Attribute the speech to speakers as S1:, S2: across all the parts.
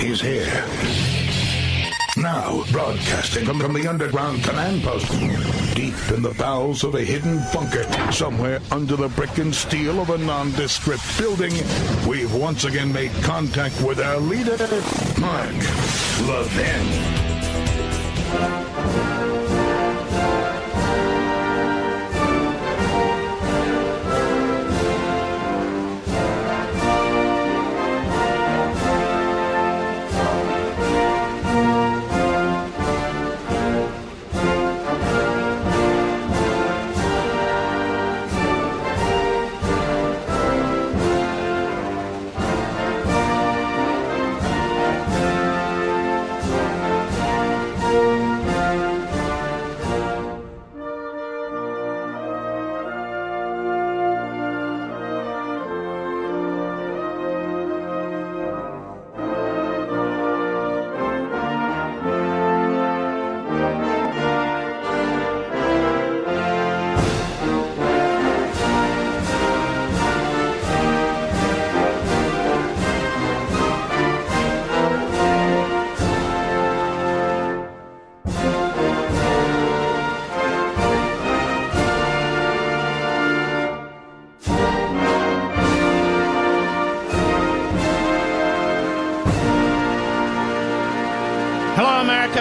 S1: He's here. Now, broadcasting from the underground command post, deep in the bowels of a hidden bunker, somewhere under the brick and steel of a nondescript building, we've once again made contact with our leader, Mark Levin.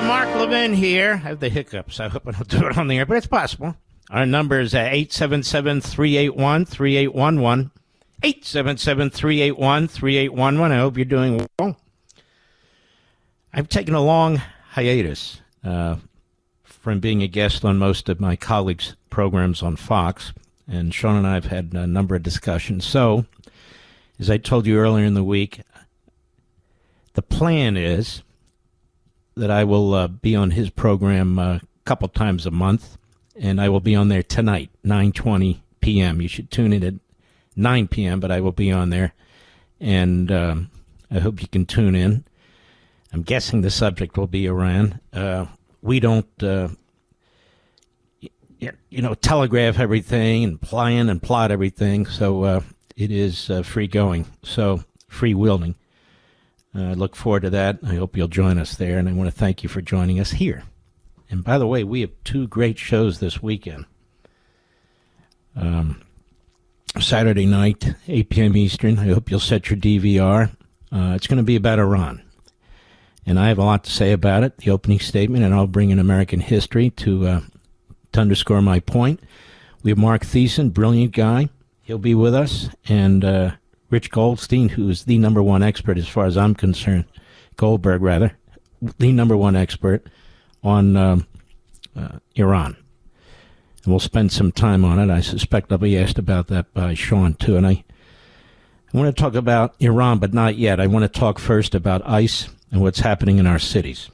S2: Mark Levin here. I have the hiccups. I hope I don't do it on the air, but it's possible. Our number is 877-381-3811. 877-381-3811. I hope you're doing well. I've taken a long hiatus from being a guest on most of my colleagues' programs on Fox, and Sean and I have had a number of discussions. So, as I told you earlier in the week, the plan is that I will be on his program a couple times a month, and I will be on there tonight, 9:20 p.m. You should tune in at 9 p.m., but I will be on there, and I hope you can tune in. I'm guessing the subject will be Iran. We don't, telegraph everything and plan and plot everything, so it is free going, so free wielding. I look forward to that. I hope you'll join us there, and I want to thank you for joining us here. And by the way, we have two great shows this weekend. Saturday night, 8 p.m. Eastern. I hope you'll set your DVR. It's going to be about Iran. And I have a lot to say about it, the opening statement, and I'll bring in American history to underscore my point. We have Mark Thiessen, brilliant guy. He'll be with us, and Rich Goldstein, who is the number one expert as far as I'm concerned, Goldberg rather, the number one expert on Iran. And we'll spend some time on it. I suspect I'll be asked about that by Sean too. And I want to talk about Iran, but not yet. I want to talk first about ICE and what's happening in our cities.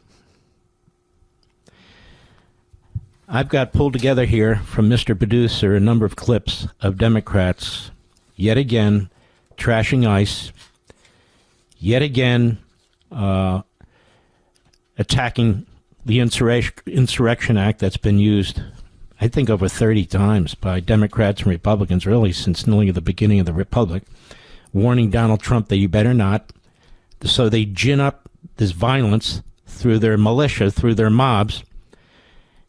S2: I've got pulled together here from Mr. Producer a number of clips of Democrats yet again trashing ICE, yet again attacking the Insurrection Act that's been used, I think, over 30 times by Democrats and Republicans, really since nearly the beginning of the Republic, warning Donald Trump that you better not. So they gin up this violence through their militia, through their mobs,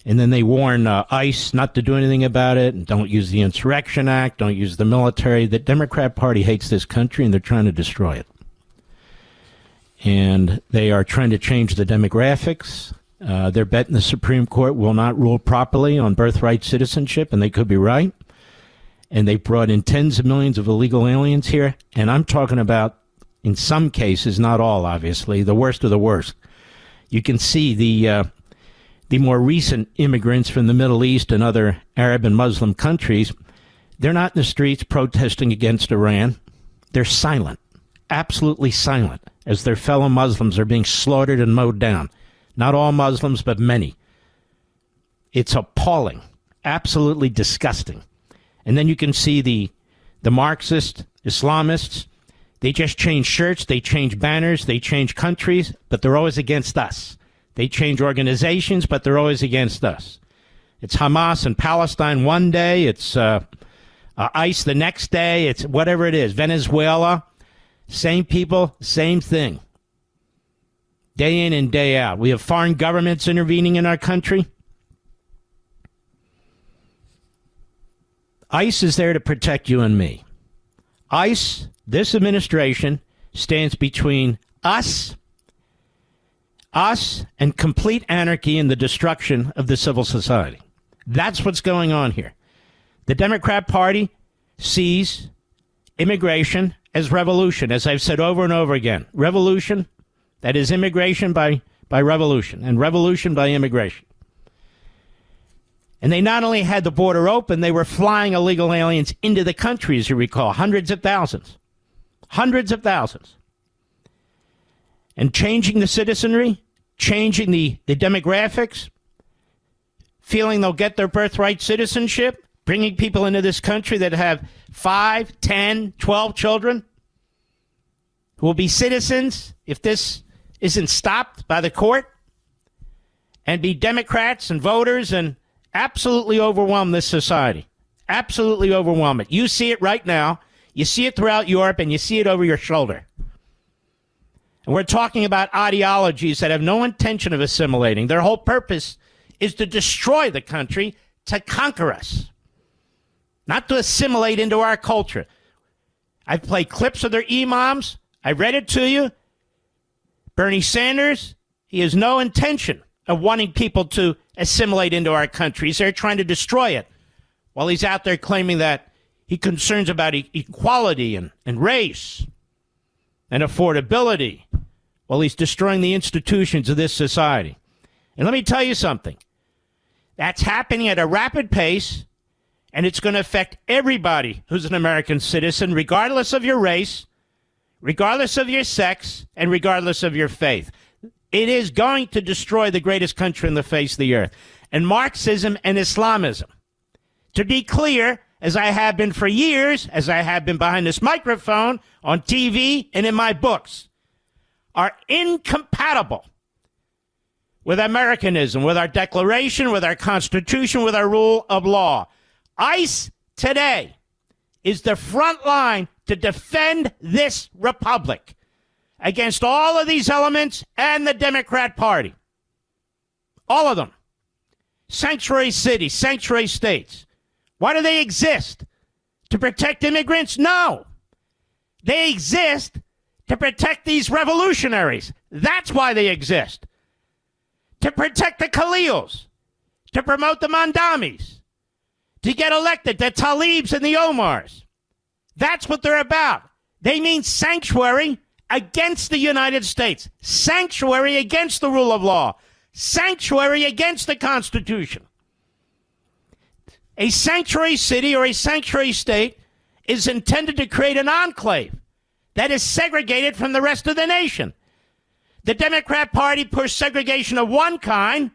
S2: and then they warn ICE not to do anything about it, and don't use the Insurrection Act, don't use the military. The Democrat Party hates this country, and they're trying to destroy it. And they are trying to change the demographics. They're betting the Supreme Court will not rule properly on birthright citizenship, and they could be right. And they brought in tens of millions of illegal aliens here, and I'm talking about, in some cases, not all, obviously, the worst of the worst. You can see the more recent immigrants from the Middle East and other Arab and Muslim countries. They're not in the streets protesting against Iran. They're silent, absolutely silent, as their fellow Muslims are being slaughtered and mowed down. Not all Muslims, but many. It's appalling, absolutely disgusting. And then you can see the Marxist Islamists. They just change shirts, they change banners, they change countries, but they're always against us. They change organizations, but they're always against us. It's Hamas in Palestine one day, it's ICE the next day, it's whatever it is. Venezuela, same people, same thing. day in and day out. We have foreign governments intervening in our country. ICE is there to protect you and me. ICE, this administration, stands between us and complete anarchy and the destruction of the civil society. That's what's going on here. The Democrat Party sees immigration as revolution, as I've said over and over again. Revolution, that is immigration by revolution, and revolution by immigration. And they not only had the border open, they were flying illegal aliens into the country, as you recall, hundreds of thousands. Hundreds of thousands. And changing the citizenry, changing the demographics, feeling they'll get their birthright citizenship, bringing people into this country that have 5, 10, 12 children who will be citizens if this isn't stopped by the court, and be Democrats and voters and absolutely overwhelm this society. Absolutely overwhelm it. You see it right now. You see it throughout Europe, and you see it over your shoulder. And we're talking about ideologies that have no intention of assimilating. Their whole purpose is to destroy the country, to conquer us, not to assimilate into our culture. I've played clips of their imams. I read it to you. Bernie Sanders, he has no intention of wanting people to assimilate into our country. He's there trying to destroy it while he's out there claiming that he concerns about equality and race and affordability while he's destroying the institutions of this society. And let me tell you something. That's happening at a rapid pace, and it's going to affect everybody who's an American citizen, regardless of your race, regardless of your sex, and regardless of your faith. It is going to destroy the greatest country on the face of the earth. And Marxism and Islamism, to be clear, as I have been for years, as I have been behind this microphone, on TV, and in my books, are incompatible with Americanism, with our Declaration, with our Constitution, with our rule of law. ICE today is the front line to defend this republic against all of these elements and the Democrat Party. All of them. Sanctuary cities, sanctuary states. Why do they exist? To protect immigrants? No. They exist to protect these revolutionaries. That's why they exist. To protect the Khalils. To promote the Mandamis. To get elected, the Talibs and the Omars. That's what they're about. They mean sanctuary against the United States. Sanctuary against the rule of law. Sanctuary against the Constitution. A sanctuary city or a sanctuary state is intended to create an enclave that is segregated from the rest of the nation. The Democrat Party pushed segregation of one kind,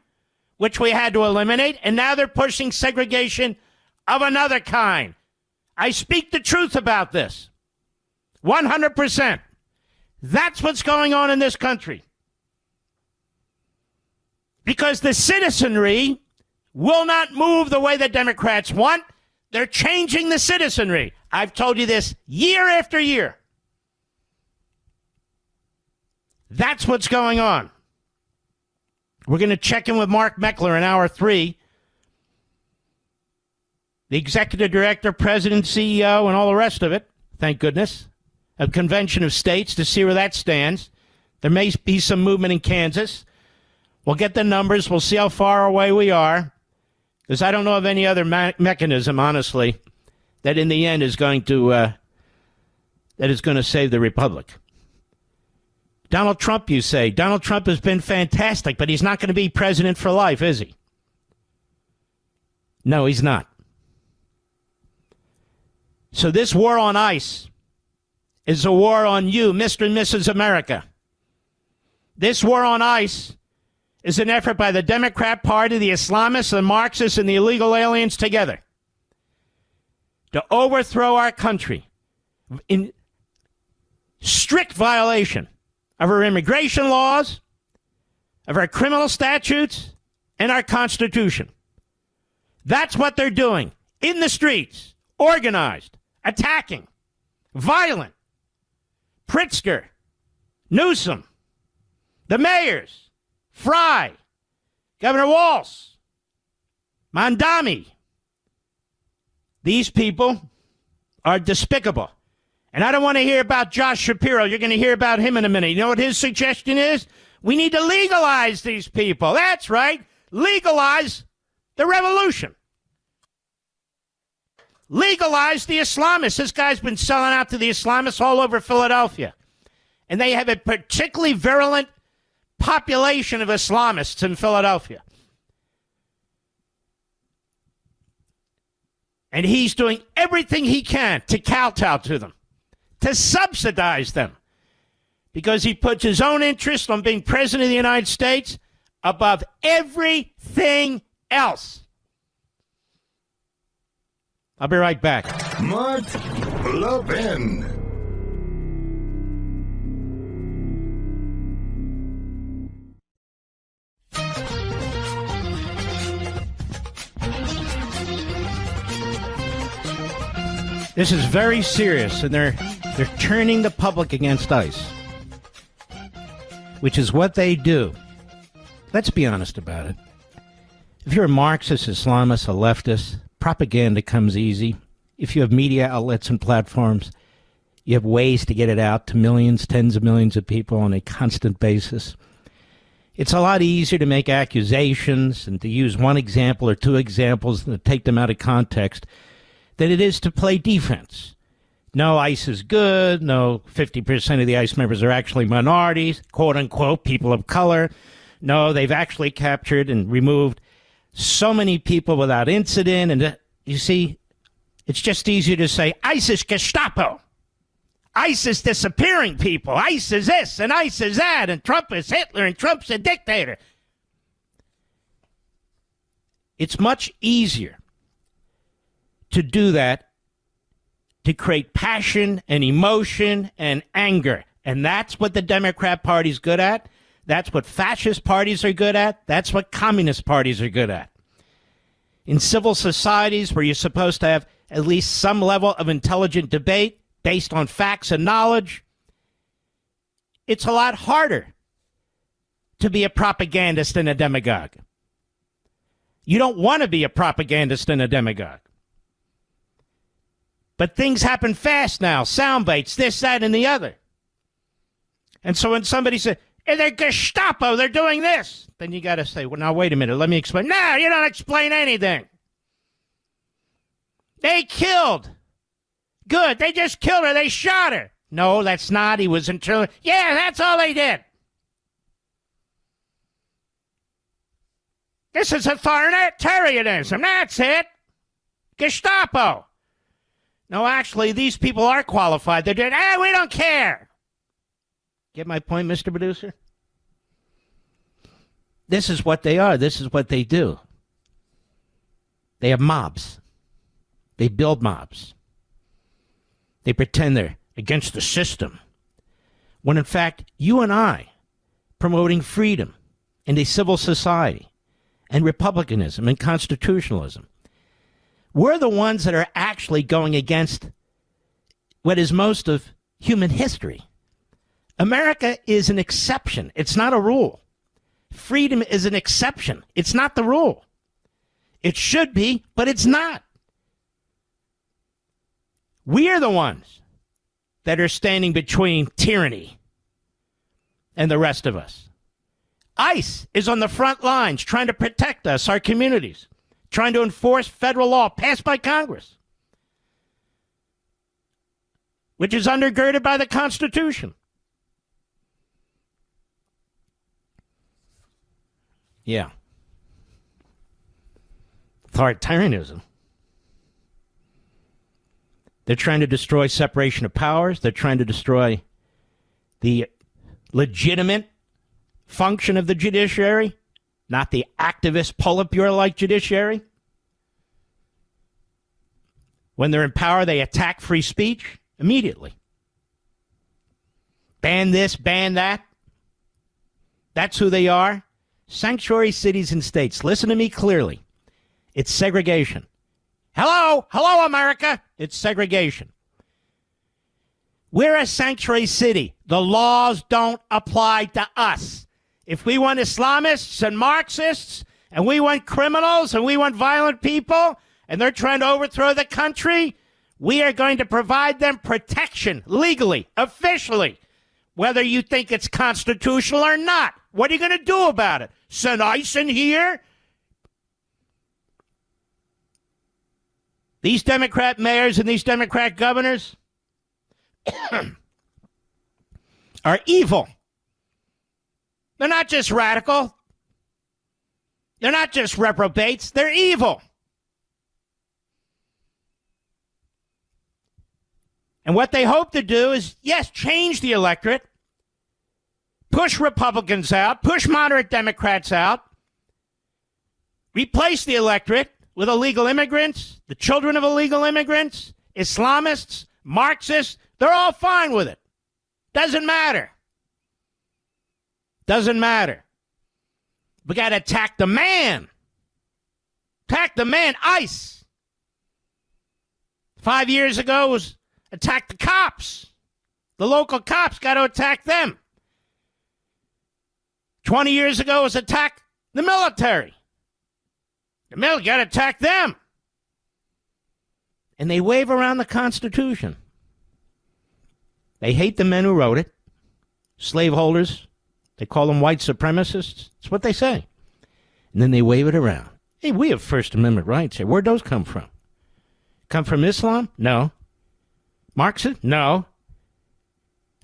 S2: which we had to eliminate, and now they're pushing segregation of another kind. I speak the truth about this. 100%. That's what's going on in this country. Because the citizenry will not move the way the Democrats want. They're changing the citizenry. I've told you this year after year. That's what's going on. We're going to check in with Mark Meckler in hour 3. The executive director, president, CEO, and all the rest of it, thank goodness, of Convention of States, to see where that stands. There may be some movement in Kansas. We'll get the numbers. We'll see how far away we are. Because I don't know of any other mechanism, honestly, that in the end is going to save the republic. Donald Trump, you say. Donald Trump has been fantastic, but he's not going to be president for life, is he? No, he's not. So this war on ICE is a war on you, Mr. and Mrs. America. This war on ICE is an effort by the Democrat Party, the Islamists, the Marxists, and the illegal aliens together to overthrow our country in strict violation of our immigration laws, of our criminal statutes, and our Constitution. That's what they're doing in the streets, organized, attacking, violent. Pritzker, Newsom, The mayors, Fry, Governor Walz, Mondami. These people are despicable. And I don't want to hear about Josh Shapiro. You're going to hear about him in a minute. You know what his suggestion is? We need to legalize these people. That's right. Legalize the revolution. Legalize the Islamists. This guy's been selling out to the Islamists all over Philadelphia. And they have a particularly virulent population of Islamists in Philadelphia. And he's doing everything he can to kowtow to them, to subsidize them, because he puts his own interest on being president of the United States above everything else. I'll be right back.
S1: Mark Levin.
S2: This is very serious, and they're turning the public against ICE, which is what they do. Let's be honest about it. If you're a Marxist, Islamist, a leftist, propaganda comes easy. If you have media outlets and platforms, you have ways to get it out to millions, tens of millions of people on a constant basis. It's a lot easier to make accusations and to use one example or two examples and to take them out of context than it is to play defense. No, ICE is good. No, 50% of the ICE members are actually minorities, quote unquote, people of color. No, they've actually captured and removed so many people without incident. And you see, it's just easier to say ICE is Gestapo. ICE is disappearing people. ICE is this and ICE is that. And Trump is Hitler and Trump's a dictator. It's much easier to do that, to create passion and emotion and anger. And that's what the Democrat Party's good at. That's what fascist parties are good at. That's what communist parties are good at. In civil societies where you're supposed to have at least some level of intelligent debate based on facts and knowledge, it's a lot harder to be a propagandist and a demagogue. You don't want to be a propagandist and a demagogue. But things happen fast now. Sound bites, this, that, and the other. And so when somebody says, hey, they're Gestapo, they're doing this, then you got to say, well, now, wait a minute, let me explain. No, you don't explain anything. They killed. Good, they just killed her. They shot her. No, that's not. He was internal. Yeah, that's all they did. This is authoritarianism. That's it. Gestapo. No, actually, these people are qualified. They're doing, we don't care. Get my point, Mr. Producer? This is what they are. This is what they do. They have mobs. They build mobs. They pretend they're against the system. When, in fact, you and I, promoting freedom and a civil society and republicanism and constitutionalism, we're the ones that are actually going against what is most of human history. America is an exception. It's not a rule. Freedom is an exception. It's not the rule. It should be, but it's not. We are the ones that are standing between tyranny and the rest of us. ICE is on the front lines trying to protect us, our communities, trying to enforce federal law passed by Congress, which is undergirded by the Constitution. Yeah. Authoritarianism. They're trying to destroy separation of powers. They're trying to destroy the legitimate function of the judiciary, not the activist Politburo-like judiciary. When they're in power, they attack free speech immediately. Ban this, ban that. That's who they are. Sanctuary cities and states. Listen to me clearly. It's segregation. Hello, America. It's segregation. We're a sanctuary city. The laws don't apply to us. if we want Islamists and Marxists, and we want criminals, and we want violent people, and they're trying to overthrow the country, we are going to provide them protection legally, officially, whether you think it's constitutional or not. What are you going to do about it? Send ICE in here? These Democrat mayors and these Democrat governors are evil. They're not just radical. They're not just reprobates. They're evil. And what they hope to do is, yes, change the electorate, push Republicans out, push moderate Democrats out, replace the electorate with illegal immigrants, the children of illegal immigrants, Islamists, Marxists. They're all fine with it. Doesn't matter. Doesn't matter. We got to attack the man. Attack the man. ICE. 5 years ago was attack the cops. The local cops got to attack them. 20 years ago was attack the military. The military got to attack them. And they wave around the Constitution. They hate the men who wrote it. Slaveholders. They call them white supremacists. That's what they say. And then they wave it around. Hey, we have First Amendment rights here. Where'd those come from? Come from Islam? No. Marxism? No.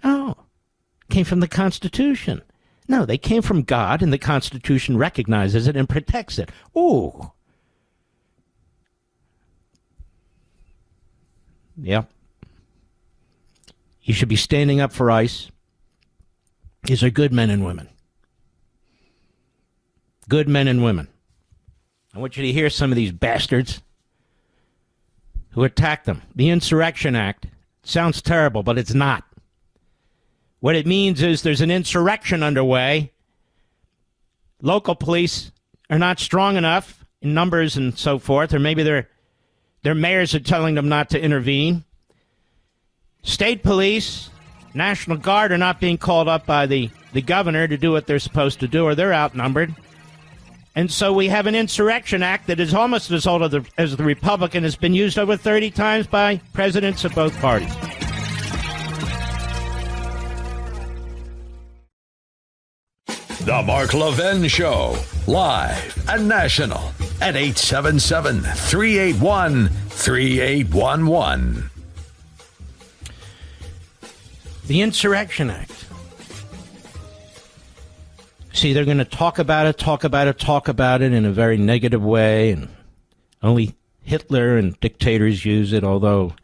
S2: Oh, came from the Constitution. No, they came from God, and the Constitution recognizes it and protects it. Ooh. Yep. You should be standing up for ICE. These are good men and women. Good men and women. I want you to hear some of these bastards who attack them. The Insurrection Act sounds terrible, but it's not. What it means is there's an insurrection underway. Local police are not strong enough in numbers and so forth, or maybe their mayors are telling them not to intervene. State police, National Guard are not being called up by the governor to do what they're supposed to do, or they're outnumbered. And so we have an Insurrection Act that is almost as old as the Republican, has been used over 30 times by presidents of both parties.
S3: The Mark Levin Show, live and national at 877-381-3811.
S2: The Insurrection Act. See, they're going to talk about it in a very negative way, and only Hitler and dictators use it, although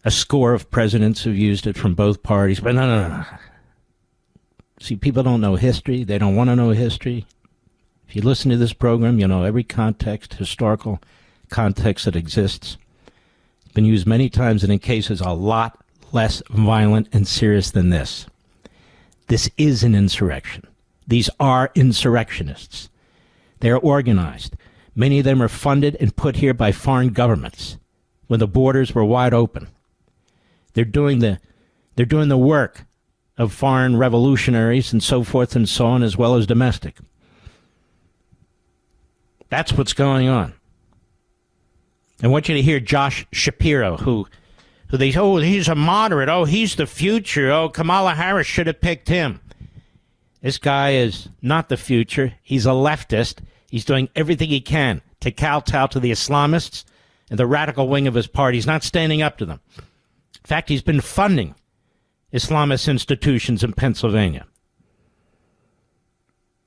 S2: a score of presidents have used it from both parties. But no. See, people don't know history. They don't want to know history. If you listen to this program, you know every context, historical context that exists. It's been used many times and in cases a lot less violent and serious than this. This is an insurrection. These are insurrectionists. They are organized. Many of them are funded and put here by foreign governments when the borders were wide open. They're doing the work of foreign revolutionaries and so forth and so on, as well as domestic. That's what's going on. I want you to hear Josh Shapiro, who they say, oh, he's a moderate. Oh, he's the future. Oh, Kamala Harris should have picked him. This guy is not the future. He's a leftist. He's doing everything he can to kowtow to the Islamists and the radical wing of his party. He's not standing up to them. In fact, he's been funding Islamist institutions in Pennsylvania.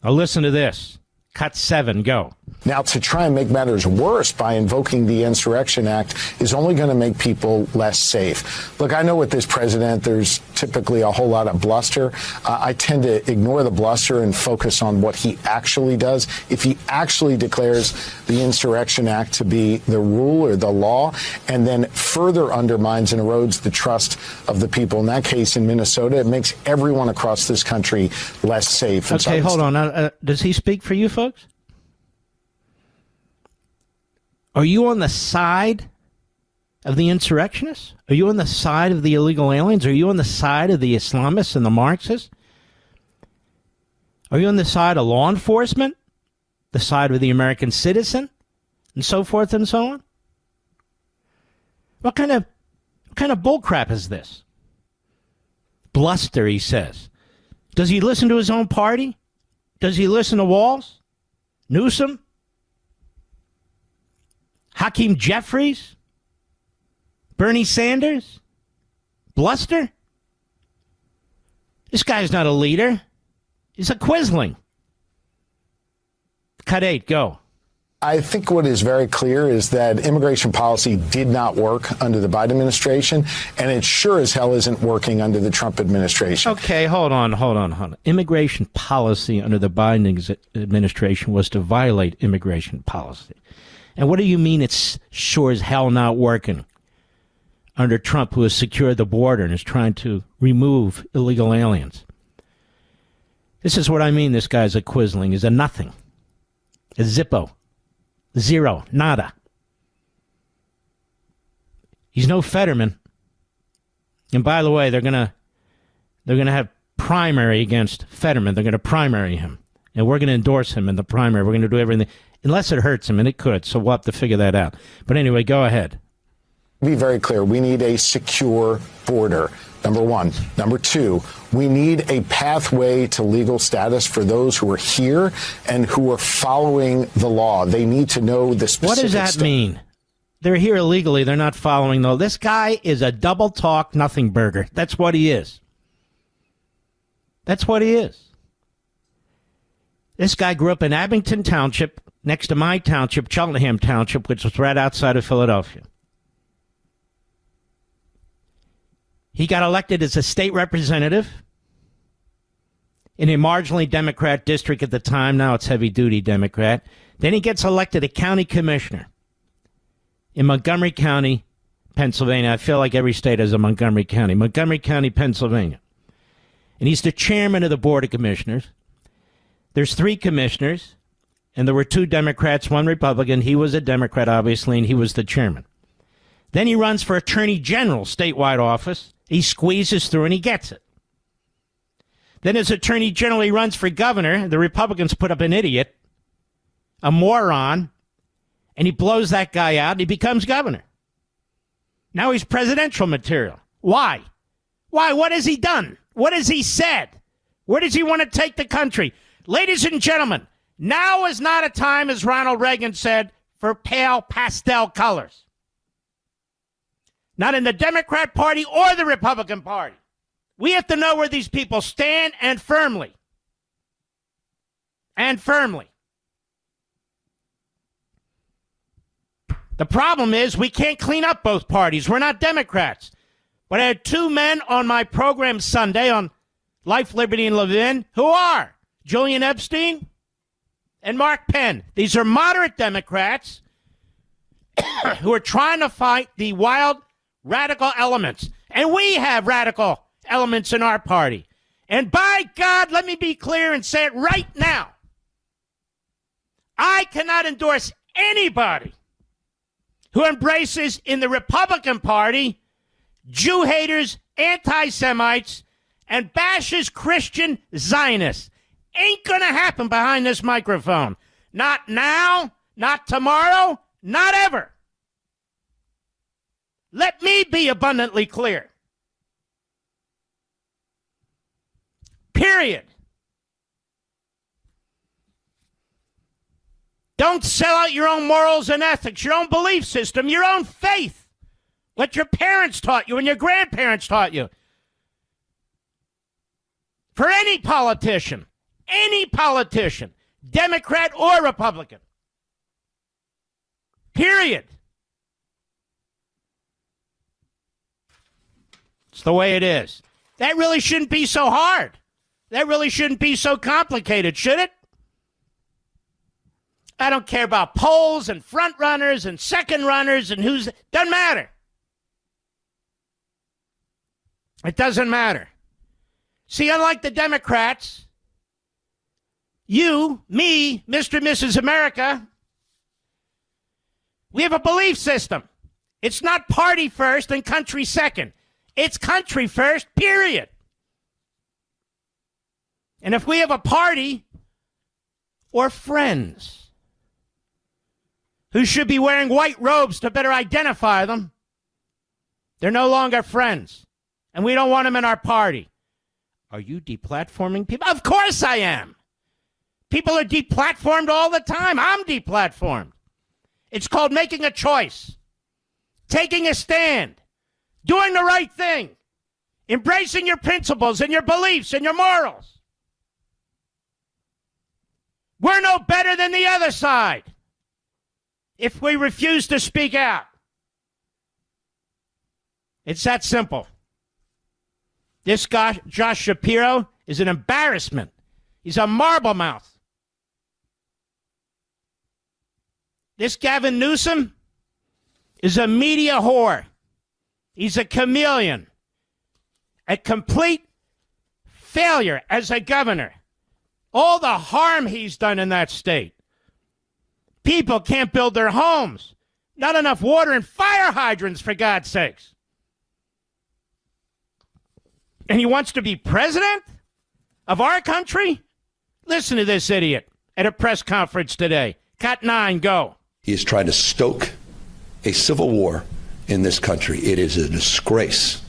S2: Now listen to this. Cut 7, go.
S4: Now, to try and make matters worse by invoking the Insurrection Act is only going to make people less safe. Look, I know with this president, there's typically a whole lot of bluster. I tend to ignore the bluster and focus on what he actually does. If he actually declares the Insurrection Act to be the rule or the law, and then further undermines and erodes the trust of the people, in that case in Minnesota, it makes everyone across this country less safe.
S2: Okay, hold on. Does he speak for you folks? Are you on the side of the insurrectionists? Are you on the side of the illegal aliens? Are you on the side of the Islamists and the Marxists? Are you on the side of law enforcement? The side of the American citizen? And so forth and so on? What kind of bullcrap is this? Bluster, he says. Does he listen to his own party? Does he listen to Walz? Newsom? Hakeem Jeffries? Bernie Sanders? Bluster? This guy's not a leader. He's a quisling. Cut 8, go.
S4: I think what is very clear is that immigration policy did not work under the Biden administration, and it sure as hell isn't working under the Trump administration.
S2: Okay, hold on. Immigration policy under the Biden administration was to violate immigration policy. And what do you mean it's sure as hell not working under Trump, who has secured the border and is trying to remove illegal aliens? This is what I mean. This guy's a quisling. He's a nothing. A Zippo. Zero. Nada. He's no Fetterman. And by the way, they're gonna have primary against Fetterman. They're gonna primary him. And we're gonna endorse him in the primary. We're gonna do everything. Unless it hurts him, and it could. So we'll have to figure that out. But anyway, go ahead.
S4: Be very clear. We need a secure border. Number one. Number two, we need a pathway to legal status for those who are here and who are following the law. They need to know the specific.
S2: What does that mean? They're here illegally. They're not following the law. This guy is a double talk nothing burger. That's what he is. That's what he is. This guy grew up in Abington Township, next to my township, Cheltenham Township, which was right outside of Philadelphia. He got elected as a state representative in a marginally Democrat district at the time. Now it's heavy-duty Democrat. Then he gets elected a county commissioner in Montgomery County, Pennsylvania. I feel like every state has a Montgomery County. Montgomery County, Pennsylvania. And he's the chairman of the Board of Commissioners. There's 3 commissioners, and there were 2 Democrats, 1 Republican. He was a Democrat, obviously, and he was the chairman. Then he runs for Attorney General, statewide office. He squeezes through and he gets it. Then as Attorney General, he runs for governor. The Republicans put up an idiot, a moron, and he blows that guy out and he becomes governor. Now he's presidential material. Why? Why? What has he done? What has he said? Where does he want to take the country? Ladies and gentlemen, now is not a time, as Ronald Reagan said, for pale pastel colors. Not in the Democrat Party or the Republican Party. We have to know where these people stand, and firmly. And firmly. The problem is we can't clean up both parties. We're not Democrats. But I had 2 men on my program Sunday on Life, Liberty, and Levin who are Julian Epstein and Mark Penn. These are moderate Democrats who are trying to fight the wild radical elements. And we have radical elements in our party. And by God, let me be clear and say it right now. I cannot endorse anybody who embraces in the Republican Party Jew haters, anti-Semites, and bashes Christian Zionists. Ain't gonna happen behind this microphone. Not now, not tomorrow, not ever. Let me be abundantly clear. Period. Don't sell out your own morals and ethics, your own belief system, your own faith. What your parents taught you and your grandparents taught you. For any politician, Democrat or Republican. Period. It's the way it is. That really shouldn't be so hard. That really shouldn't be so complicated, should it? I don't care about polls and front runners and second runners and who's... Doesn't matter. It doesn't matter. See, unlike the Democrats, you, me, Mr. and Mrs. America, we have a belief system. It's not party first and country second. It's country first, period. And if we have a party or friends who should be wearing white robes to better identify them, they're no longer friends. And we don't want them in our party. Are you deplatforming people? Of course I am. People are deplatformed all the time. I'm deplatformed. It's called making a choice, taking a stand, doing the right thing, embracing your principles and your beliefs and your morals. We're no better than the other side if we refuse to speak out. It's that simple. This guy, Josh Shapiro, is an embarrassment. He's a marble mouth. This Gavin Newsom is a media whore. He's a chameleon. A complete failure as a governor. All the harm he's done in that state. People can't build their homes. Not enough water and fire hydrants, for God's sakes. And he wants to be president of our country? Listen to this idiot at a press conference today. Cut 9, go.
S5: He is trying to stoke a civil war in this country. It is a disgrace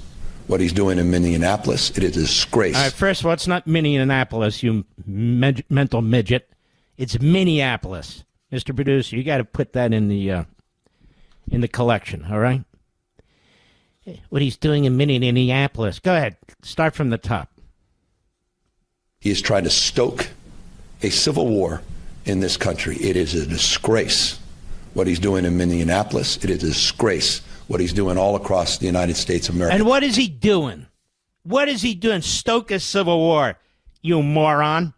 S5: what he's doing in Minneapolis. It is a disgrace.
S2: All right, first of all, it's not Minneapolis, you mental midget. It's Minneapolis. Mr. Producer, you got to put that in the collection, all right? What he's doing in Minneapolis. Go ahead. Start from the top.
S5: He is trying to stoke a civil war in this country. It is a disgrace what he's doing in Minneapolis. It is a disgrace what he's doing all across the United States of America.
S2: And what is he doing? What is he doing? Stoke a civil war, you moron.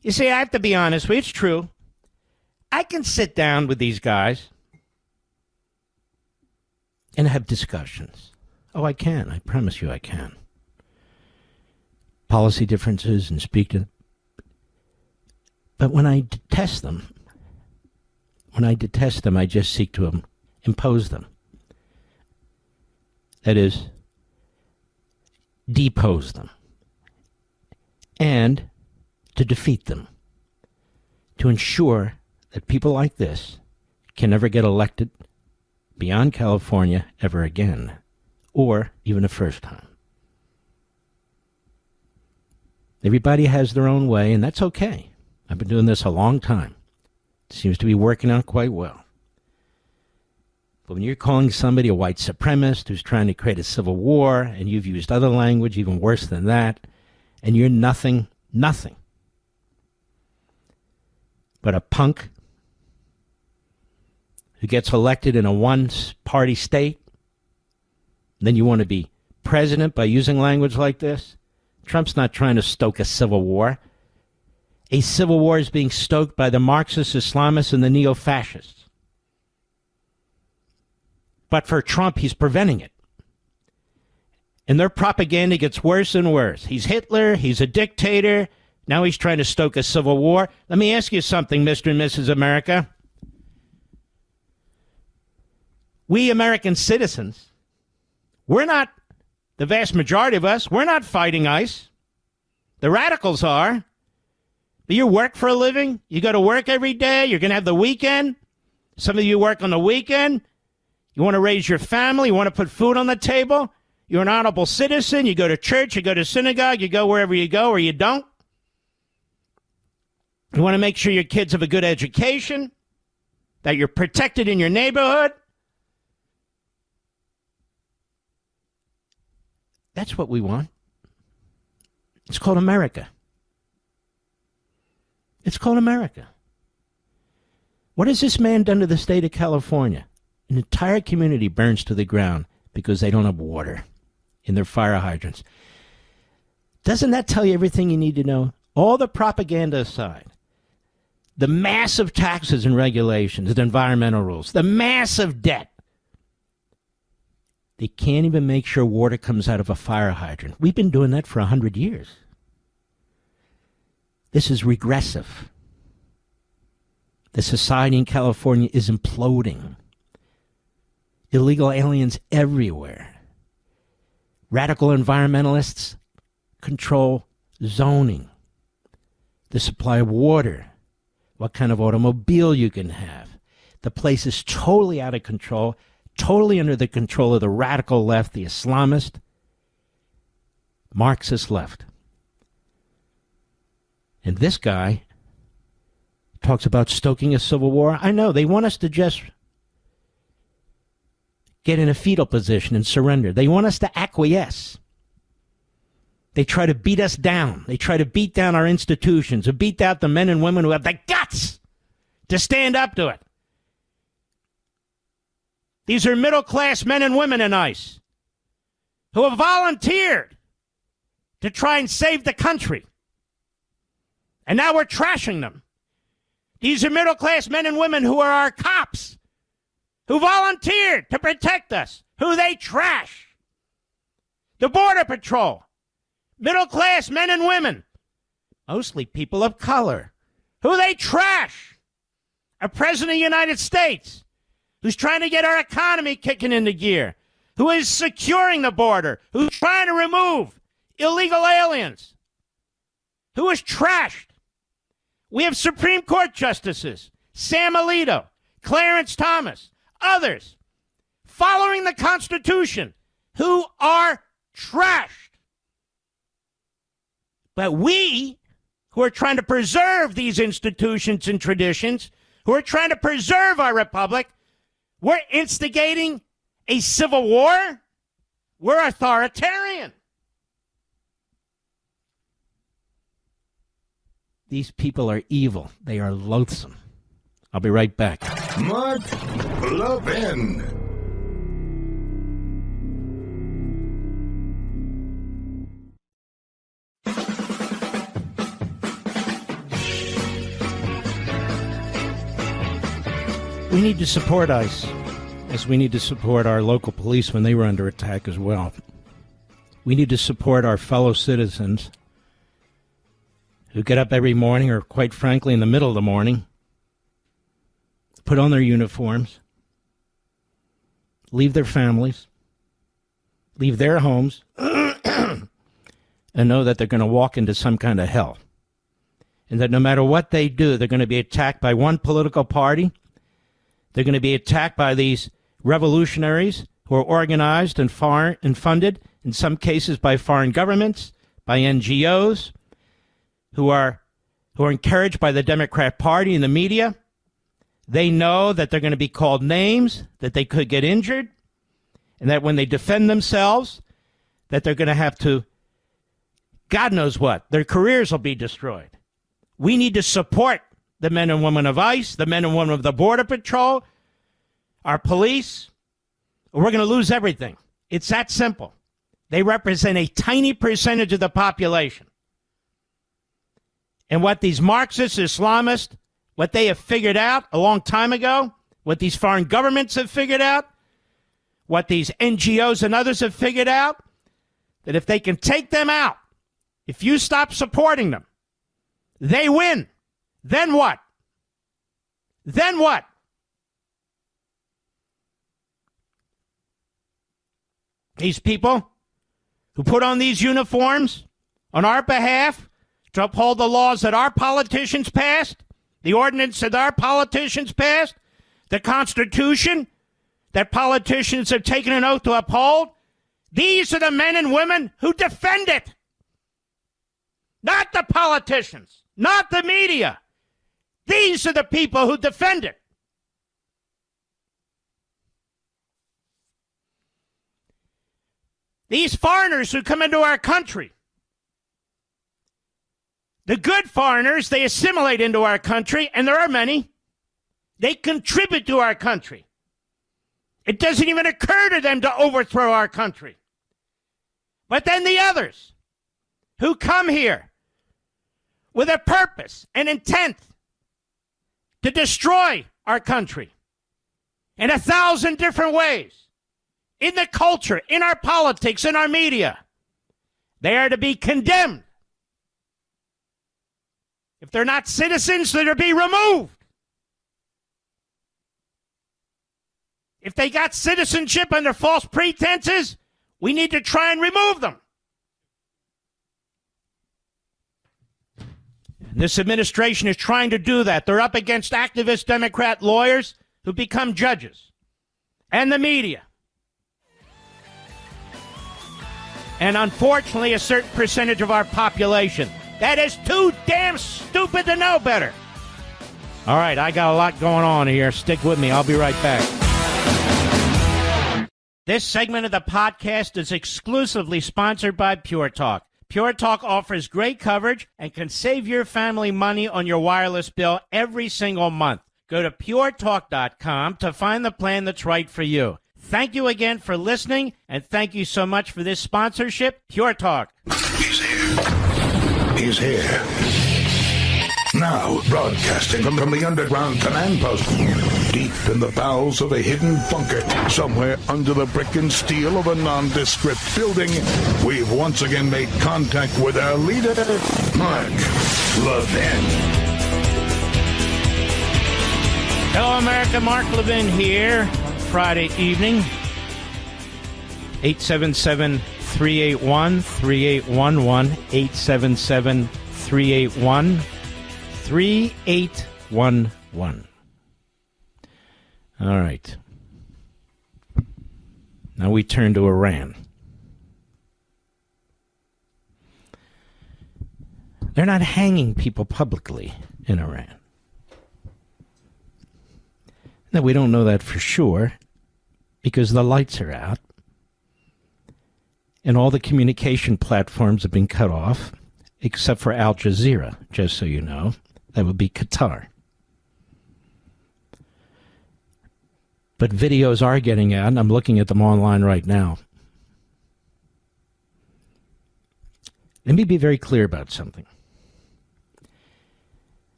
S2: You see, I have to be honest with you. It's true. I can sit down with these guys and have discussions. Oh, I can. I promise you I can. Policy differences and speak to them. But when I detest them, I just seek to impose them. That is, depose them. And to defeat them. To ensure that people like this can never get elected beyond California ever again, or even a first time. Everybody has their own way, and that's okay. I've been doing this a long time. It seems to be working out quite well. But when you're calling somebody a white supremacist who's trying to create a civil war, and you've used other language even worse than that, and you're nothing but a punk who gets elected in a one-party state, then you want to be president by using language like this? Trump's not trying to stoke a civil war. A civil war is being stoked by the Marxist Islamists and the neo-fascists. But for Trump, he's preventing it. And their propaganda gets worse and worse. He's Hitler, he's a dictator, now he's trying to stoke a civil war. Let me ask you something, Mr. and Mrs. America. We American citizens, we're not, the vast majority of us, we're not fighting ICE. The radicals are. Do you work for a living? You go to work every day? You're going to have the weekend? Some of you work on the weekend? You want to raise your family? You want to put food on the table? You're an honorable citizen? You go to church? You go to synagogue? You go wherever you go, or you don't? You want to make sure your kids have a good education? That you're protected in your neighborhood? That's what we want. It's called America. It's called America. What has this man done to the state of California? An entire community burns to the ground because they don't have water in their fire hydrants. Doesn't that tell you everything you need to know? All the propaganda aside, the massive taxes and regulations, the environmental rules, the massive debt. They can't even make sure water comes out of a fire hydrant. We've been doing that for 100 years. This is regressive. The society in California is imploding. Illegal aliens everywhere. Radical environmentalists control zoning, the supply of water, what kind of automobile you can have. The place is totally out of control, totally under the control of the radical left, the Islamist, Marxist left. And this guy talks about stoking a civil war. I know, they want us to just get in a fetal position and surrender. They want us to acquiesce. They try to beat us down. They try to beat down our institutions, and beat down the men and women who have the guts to stand up to it. These are middle-class men and women in ICE who have volunteered to try and save the country. And now we're trashing them. These are middle-class men and women who are our cops, who volunteered to protect us, who they trash. The Border Patrol, middle-class men and women, mostly people of color, who they trash. A president of the United States who's trying to get our economy kicking into gear, who is securing the border, who's trying to remove illegal aliens, who is trashed. We have Supreme Court justices, Sam Alito, Clarence Thomas, others, following the Constitution, who are trashed. But we, who are trying to preserve these institutions and traditions, who are trying to preserve our republic, we're instigating a civil war? We're authoritarian. These people are evil. They are loathsome. I'll be right back.
S1: Mark Levin.
S2: We need to support ICE, as we need to support our local police when they were under attack as well. We need to support our fellow citizens who get up every morning, or quite frankly in the middle of the morning, put on their uniforms, leave their families, leave their homes, and know that they're going to walk into some kind of hell. And that no matter what they do, they're going to be attacked by one political party. They're going to be attacked by these revolutionaries who are organized and funded, in some cases by foreign governments, by NGOs, who are encouraged by the Democrat Party and the media. They know that they're going to be called names, that they could get injured, and that when they defend themselves, that they're going to have to, God knows what, their careers will be destroyed. We need to support the men and women of ICE, the men and women of the Border Patrol, our police, or we're going to lose everything. It's that simple. They represent a tiny percentage of the population. And what these Marxist Islamists, what they have figured out a long time ago, what these foreign governments have figured out, what these NGOs and others have figured out, that if they can take them out, if you stop supporting them, they win. Then what? Then what? These people who put on these uniforms on our behalf to uphold the laws that our politicians passed, the ordinance that our politicians passed, the Constitution that politicians have taken an oath to uphold, these are the men and women who defend it. Not the politicians, not the media. These are the people who defend it. These foreigners who come into our country, the good foreigners, they assimilate into our country, and there are many. They contribute to our country. It doesn't even occur to them to overthrow our country. But then the others who come here with a purpose, an intent to destroy our country in 1,000 different ways, in the culture, in our politics, in our media, they are to be condemned. If they're not citizens, they're to be removed. If they got citizenship under false pretenses, we need to try and remove them. This administration is trying to do that. They're up against activist Democrat lawyers who become judges, and the media. And unfortunately, a certain percentage of our population that is too damn stupid to know better. All right, I got a lot going on here. Stick with me. I'll be right back. This segment of the podcast is exclusively sponsored by Pure Talk. Pure Talk offers great coverage and can save your family money on your wireless bill every single month. Go to puretalk.com to find the plan that's right for you. Thank you again for listening, and thank you so much for this sponsorship, Pure Talk.
S1: He's here. He's here. Now, broadcasting from the underground command post, deep in the bowels of a hidden bunker, somewhere under the brick and steel of a nondescript building, we've once again made contact with our leader, Mark Levin.
S2: Hello, America. Mark Levin here. Friday evening. 877-381-3811. 877-381-3811. All right. Now we turn to Iran. They're not hanging people publicly in Iran. Now, we don't know that for sure because the lights are out and all the communication platforms have been cut off except for Al Jazeera, just so you know. That would be Qatar. But videos are getting out, and I'm looking at them online right now. Let me be very clear about something.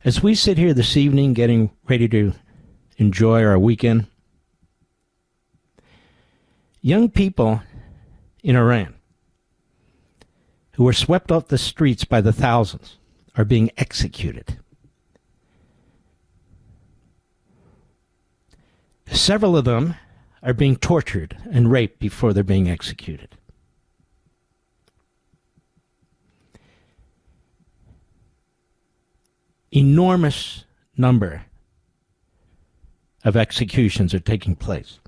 S2: As we sit here this evening getting ready to enjoy our weekend, young people in Iran who were swept off the streets by the thousands are being executed. Several of them are being tortured and raped before they're being executed. Enormous number of executions are taking place.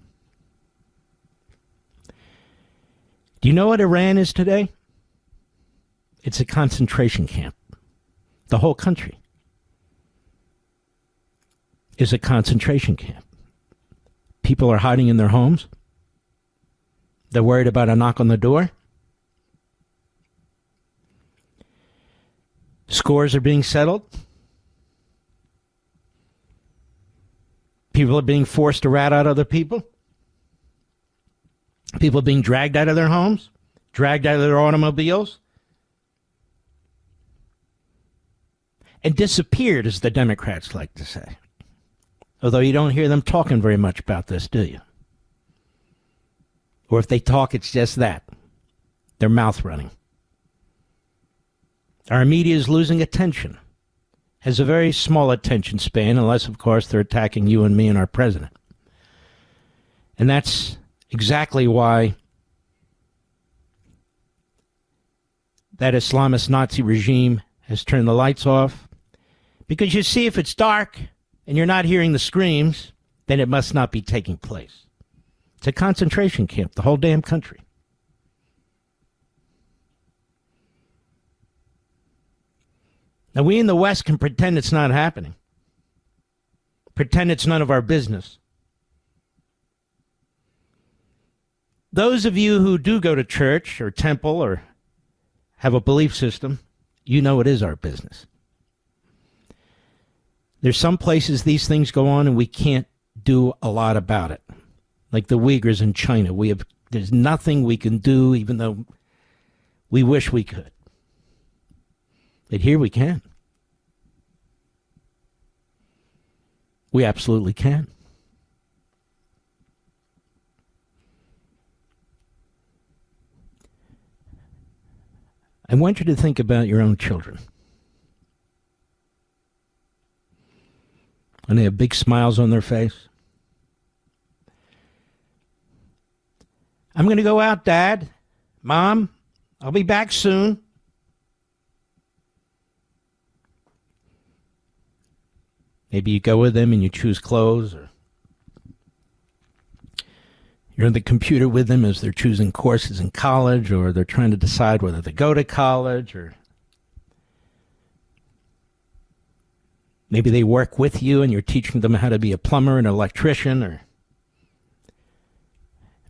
S2: Do you know what Iran is today? It's a concentration camp. The whole country is a concentration camp. People are hiding in their homes. They're worried about a knock on the door. Scores are being settled. People are being forced to rat out other people. People are being dragged out of their homes, dragged out of their automobiles, and disappeared, as the Democrats like to say. Although you don't hear them talking very much about this, do you? Or if they talk, it's just that. Their mouth running. Our media is losing attention. Has a very small attention span, unless, of course, they're attacking you and me and our president. And that's exactly why that Islamist Nazi regime has turned the lights off. Because you see, if it's dark and you're not hearing the screams, then it must not be taking place. It's a concentration camp, the whole damn country. Now, we in the West can pretend it's not happening. Pretend it's none of our business. Those of you who do go to church or temple or have a belief system, you know it is our business. There's some places these things go on and we can't do a lot about it. Like the Uyghurs in China. There's nothing we can do, even though we wish we could. But here we can. We absolutely can. I want you to think about your own children. And they have big smiles on their face. I'm going to go out, Dad. Mom, I'll be back soon. Maybe you go with them and you choose clothes, or you're on the computer with them as they're choosing courses in college, or they're trying to decide whether to go to college, or maybe they work with you and you're teaching them how to be a plumber, an electrician, or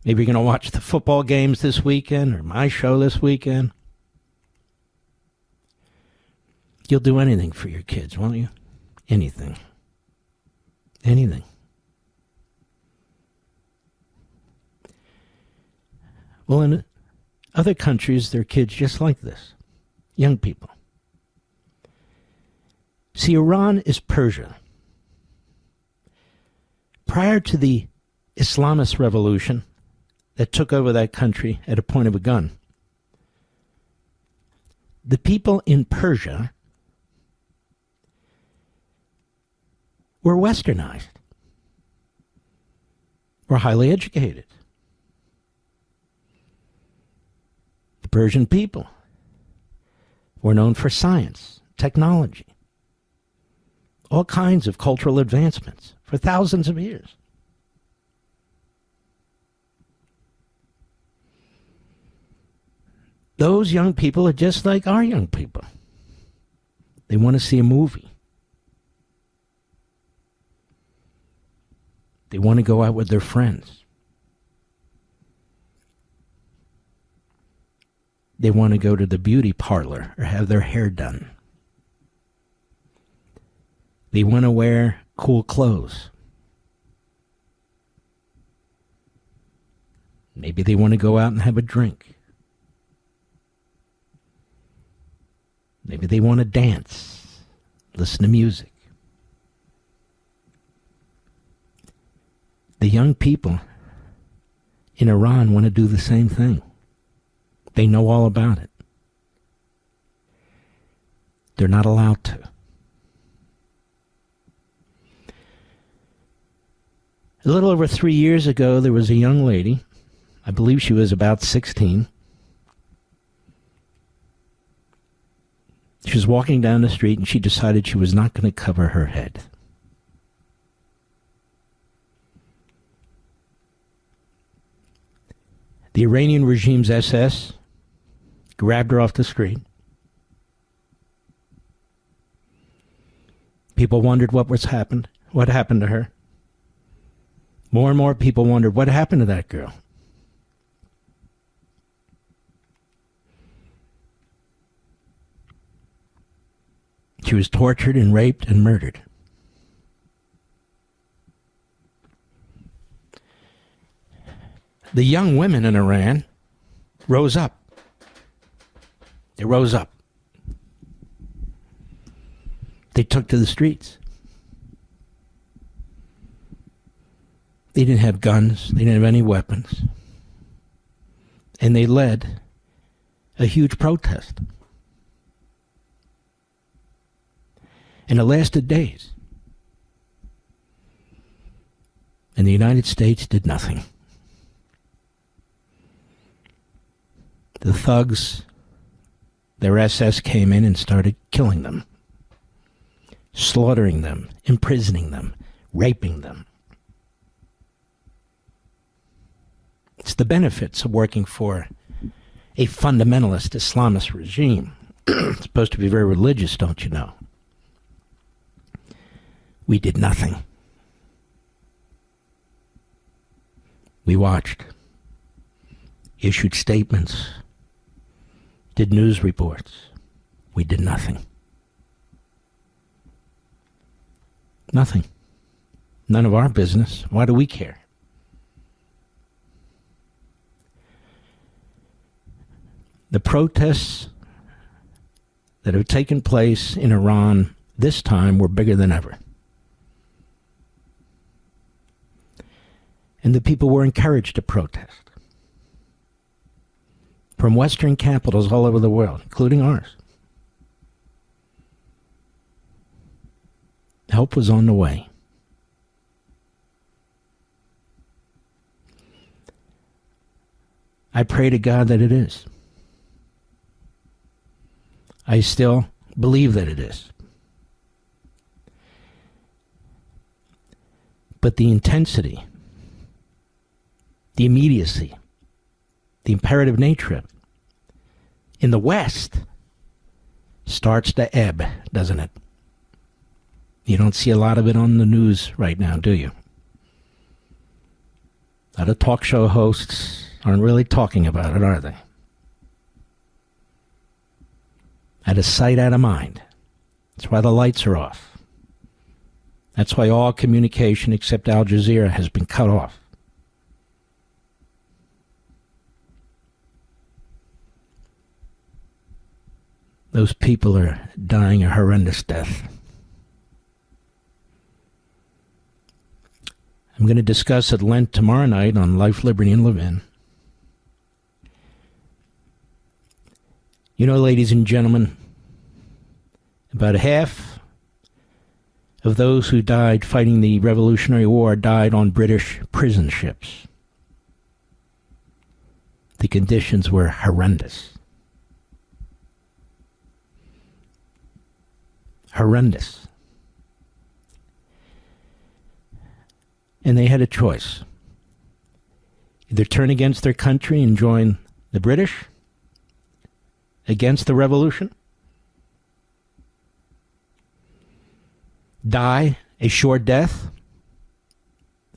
S2: maybe you're going to watch the football games this weekend or my show this weekend. You'll do anything for your kids, won't you? Anything. Anything. Well, in other countries, there are kids just like this. Young people. See, Iran is Persia. Prior to the Islamist revolution that took over that country at a point of a gun, the people in Persia were westernized, were highly educated. The Persian people were known for science, technology, all kinds of cultural advancements for thousands of years. Those young people are just like our young people. They want to see a movie. They want to go out with their friends. They want to go to the beauty parlor or have their hair done. They want to wear cool clothes. Maybe they want to go out and have a drink. Maybe they want to dance, listen to music. The young people in Iran want to do the same thing. They know all about it. They're not allowed to. A little over 3 years ago, there was a young lady, I believe she was about 16. She was walking down the street and she decided she was not going to cover her head. The Iranian regime's SS grabbed her off the street. People wondered what happened to her. More and more people wondered what happened to that girl. She was tortured and raped and murdered. The young women in Iran rose up. They rose up. They took to the streets. They didn't have guns. They didn't have any weapons. And they led a huge protest. And it lasted days. And the United States did nothing. The thugs, their SS came in and started killing them, slaughtering them, imprisoning them, raping them. It's the benefits of working for a fundamentalist Islamist regime. It's supposed to be very religious, don't you know? We did nothing. We watched, issued statements, did news reports. We did nothing. Nothing. None of our business. Why do we care? The protests that have taken place in Iran this time were bigger than ever. And the people were encouraged to protest. From Western capitals all over the world, including ours. Help was on the way. I pray to God that it is. I still believe that it is. But the intensity, the immediacy, the imperative nature of it, in the West, starts to ebb, doesn't it? You don't see a lot of it on the news right now, do you? A lot of talk show hosts aren't really talking about it, are they? Out of sight, out of mind. That's why the lights are off. That's why all communication except Al Jazeera has been cut off. Those people are dying a horrendous death. I'm going to discuss at length tomorrow night on Life, Liberty, and Levin. You know, ladies and gentlemen, about half of those who died fighting the Revolutionary War died on British prison ships. The conditions were horrendous. Horrendous. And they had a choice. Either turn against their country and join the British against the revolution, die a short death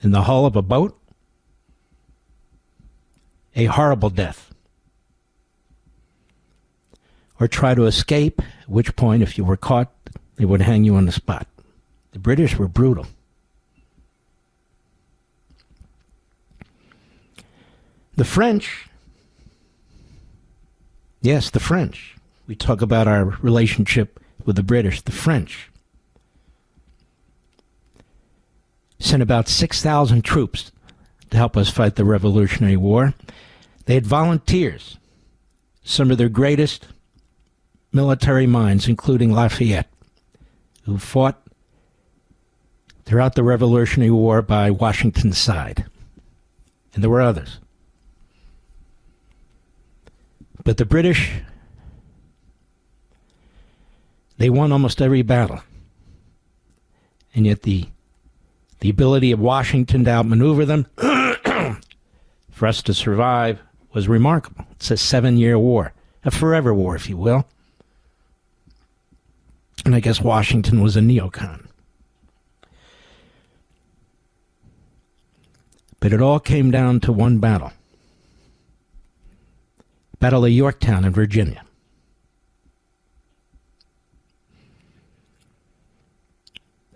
S2: in the hull of a boat, a horrible death, or try to escape, at which point, if you were caught, they would hang you on the spot. The British were brutal. The French, yes, the French. We talk about our relationship with the British. The French sent about 6,000 troops to help us fight the Revolutionary War. They had volunteers, some of their greatest military minds, including Lafayette, who fought throughout the Revolutionary War by Washington's side. And there were others. But the British, they won almost every battle. And yet the ability of Washington to outmaneuver them for us to survive was remarkable. It's a 7-year war, a forever war, if you will. And I guess Washington was a neocon. But it all came down to one battle. Battle of Yorktown in Virginia.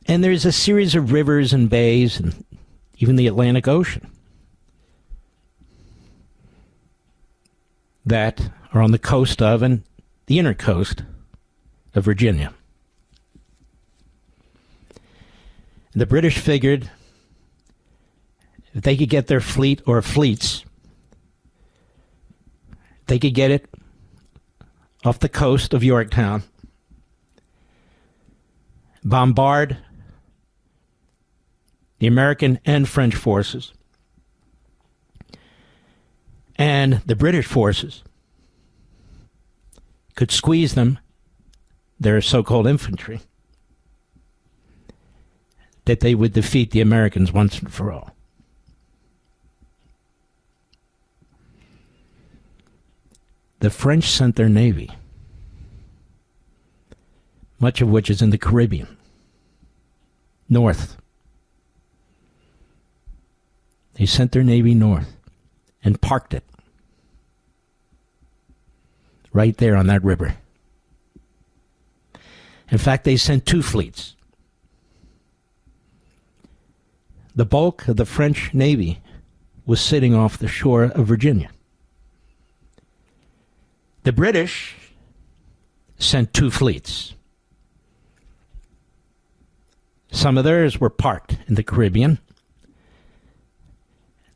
S2: And there's a series of rivers and bays and even the Atlantic Ocean that are on the coast of and the inner coast of Virginia. The British figured if they could get their fleet or fleets, they could get it off the coast of Yorktown, bombard the American and French forces, and the British forces could squeeze them, their so-called infantry, that they would defeat the Americans once and for all. The French sent their navy, much of which is in the Caribbean, north. They sent their navy north and parked it right there on that river. In fact, they sent 2 fleets. The bulk of the French navy was sitting off the shore of Virginia. The British sent 2 fleets. Some of theirs were parked in the Caribbean.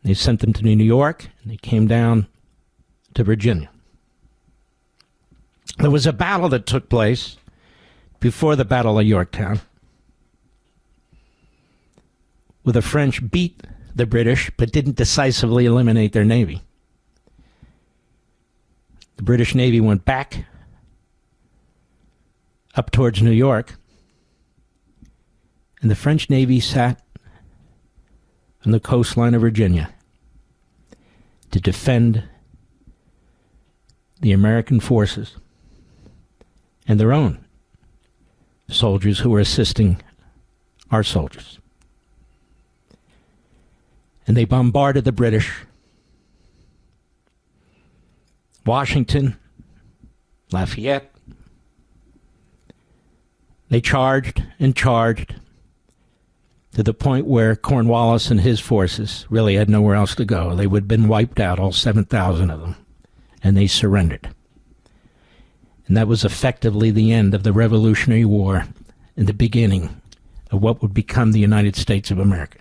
S2: They sent them to New York, and they came down to Virginia. There was a battle that took place before the Battle of Yorktown, where the French beat the British, but didn't decisively eliminate their navy. The British Navy went back up towards New York, and the French Navy sat on the coastline of Virginia to defend the American forces and their own soldiers who were assisting our soldiers. And they bombarded the British. Washington, Lafayette. They charged and charged to the point where Cornwallis and his forces really had nowhere else to go. They would have been wiped out, all 7,000 of them, and they surrendered. And that was effectively the end of the Revolutionary War and the beginning of what would become the United States of America.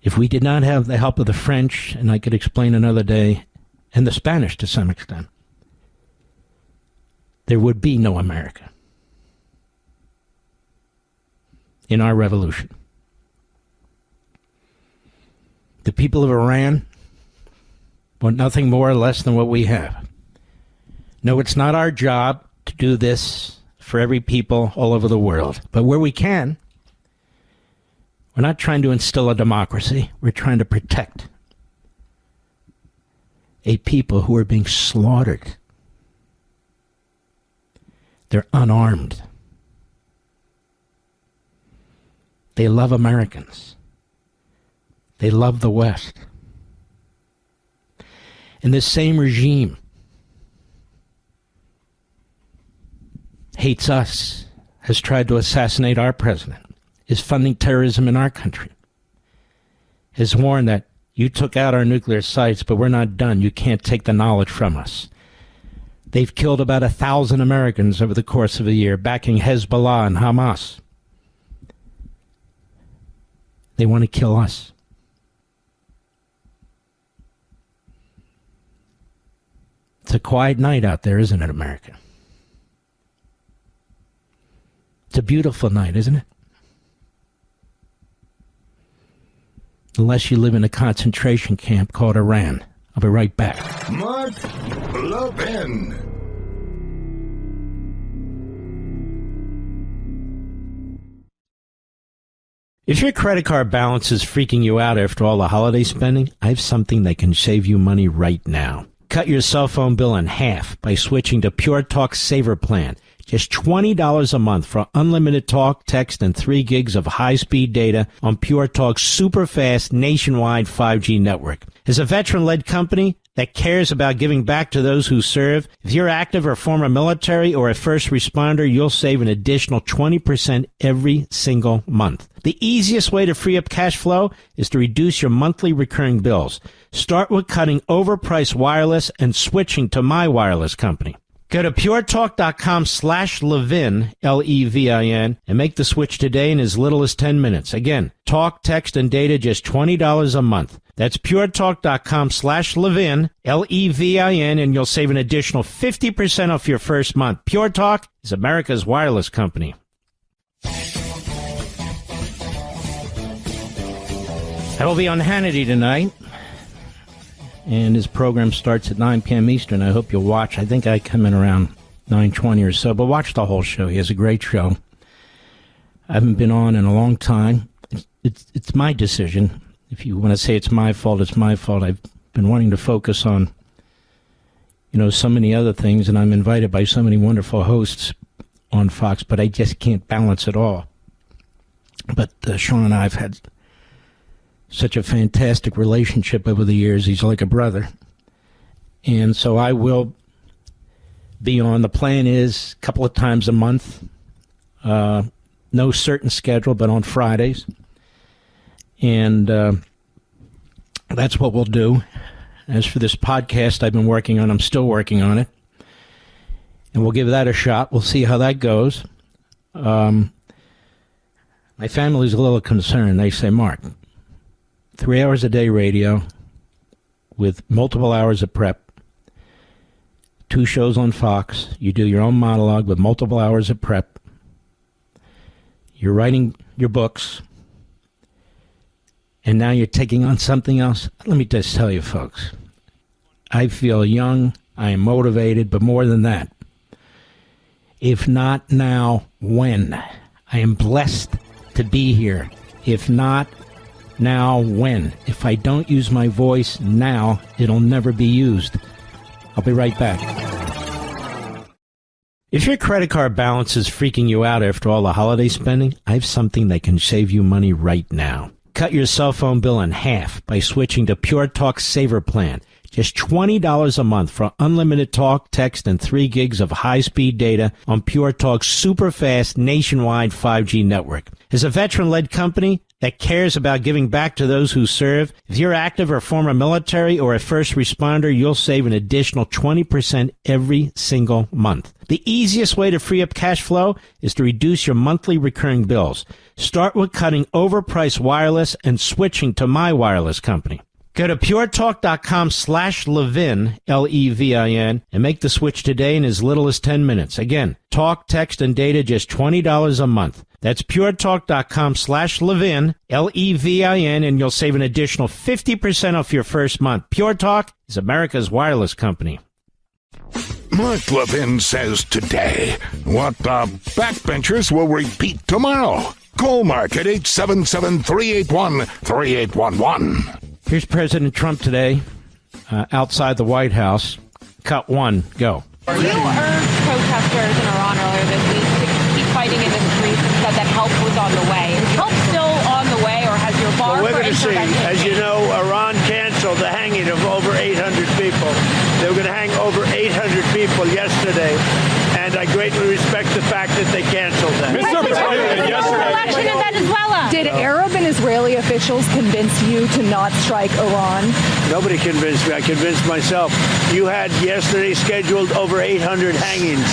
S2: If we did not have the help of the French, and I could explain another day, and the Spanish to some extent, there would be no America in our revolution. The people of Iran want nothing more or less than what we have. No, it's not our job to do this for every people all over the world. But where we can, we're not trying to instill a democracy. We're trying to protect a people who are being slaughtered. They're unarmed. They love Americans. They love the West. And this same regime hates us, has tried to assassinate our president, is funding terrorism in our country, has warned that you took out our nuclear sites, but we're not done. You can't take the knowledge from us. They've killed about 1,000 Americans over the course of a year, backing Hezbollah and Hamas. They want to kill us. It's a quiet night out there, isn't it, America? It's a beautiful night, isn't it? Unless you live in a concentration camp called Iran. I'll be right back.
S1: Mark Levin.
S2: If your credit card balance is freaking you out after all the holiday spending, I have something that can save you money right now. Cut your cell phone bill in half by switching to Pure Talk Saver Plan. Just $20 a month for unlimited talk, text, and 3 gigs of high-speed data on Pure Talk's super-fast nationwide 5G network. As a veteran-led company that cares about giving back to those who serve, if you're active or former military or a first responder, you'll save an additional 20% every single month. The easiest way to free up cash flow is to reduce your monthly recurring bills. Start with cutting overpriced wireless and switching to my wireless company. Go to puretalk.com/Levin, Levin, and make the switch today in as little as 10 minutes. Again, talk, text, and data just $20 a month. That's puretalk.com/Levin, Levin, and you'll save an additional 50% off your first month. Pure Talk is America's wireless company. I will be on Hannity tonight, and his program starts at 9 p.m. Eastern. I hope you'll watch. I think I come in around 9:20 or so, but watch the whole show. He has a great show. I haven't been on in a long time. It's my decision. If you want to say it's my fault, it's my fault. I've been wanting to focus on, so many other things, and I'm invited by so many wonderful hosts on Fox, but I just can't balance it all. But Sean and I have had such a fantastic relationship over the years. He's like a brother. And so I will be on. The plan is a couple of times a month. No certain schedule, but on Fridays. And that's what we'll do. As for this podcast I've been working on, I'm still working on it. And we'll give that a shot. We'll see how that goes. My family's a little concerned. They say, Mark, 3 hours a day radio with multiple hours of prep, 2 shows on Fox. You do your own monologue with multiple hours of prep. You're writing your books. And now you're taking on something else. Let me just tell you, folks, I feel young. I am motivated, but more than that, If not now, when? I am blessed to be here. If not now, when? If I don't use my voice now, it'll never be used. I'll be right back. If your credit card balance is freaking you out after all the holiday spending, I have something that can save you money right now. Cut your cell phone bill in half by switching to Pure Talk Saver Plan. Just $20 a month for unlimited talk, text, and 3 gigs of high-speed data on Pure Talk's super-fast nationwide 5G network. As a veteran-led company that cares about giving back to those who serve, if you're active or former military or a first responder, you'll save an additional 20% every single month. The easiest way to free up cash flow is to reduce your monthly recurring bills. Start with cutting overpriced wireless and switching to my wireless company. Go to puretalk.com/Levin, Levin, and make the switch today in as little as 10 minutes. Again, talk, text, and data just $20 a month. That's puretalk.com/Levin, Levin, and you'll save an additional 50% off your first month. Pure Talk is America's wireless company.
S1: Mark Levin says today what the backbenchers will repeat tomorrow. Call Mark at 877-381-3811.
S2: Here's President Trump today outside the White House. Cut 1, go.
S6: You urged protesters in Iran earlier this week to keep fighting in the streets and said that help was on the way. Is help still on the way, or has your bar
S7: we're
S6: for
S7: going to see.
S6: intervention?
S7: As you know, Iran canceled the hanging of over 800 people. They were going to hang over 800 people yesterday, and I greatly respect the fact that they canceled that.
S8: Mr. President, yesterday.
S6: Election in Venezuela.
S8: Did Arab and Israeli officials convince you to not strike Iran?
S7: Nobody convinced me. I convinced myself. You had yesterday scheduled over 800 hangings.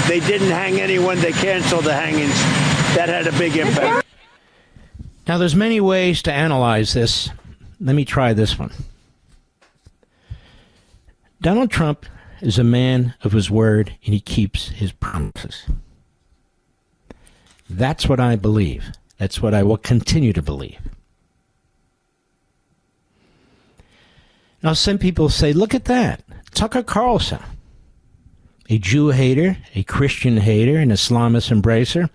S7: They didn't hang anyone. They canceled the hangings. That had a big impact.
S2: Now, there's many ways to analyze this. Let me try this one. Donald Trump is a man of his word, and he keeps his promises. That's what I believe. That's what I will continue to believe. Now, some people say, look at that. Tucker Carlson, a Jew hater, a Christian hater, an Islamist embracer,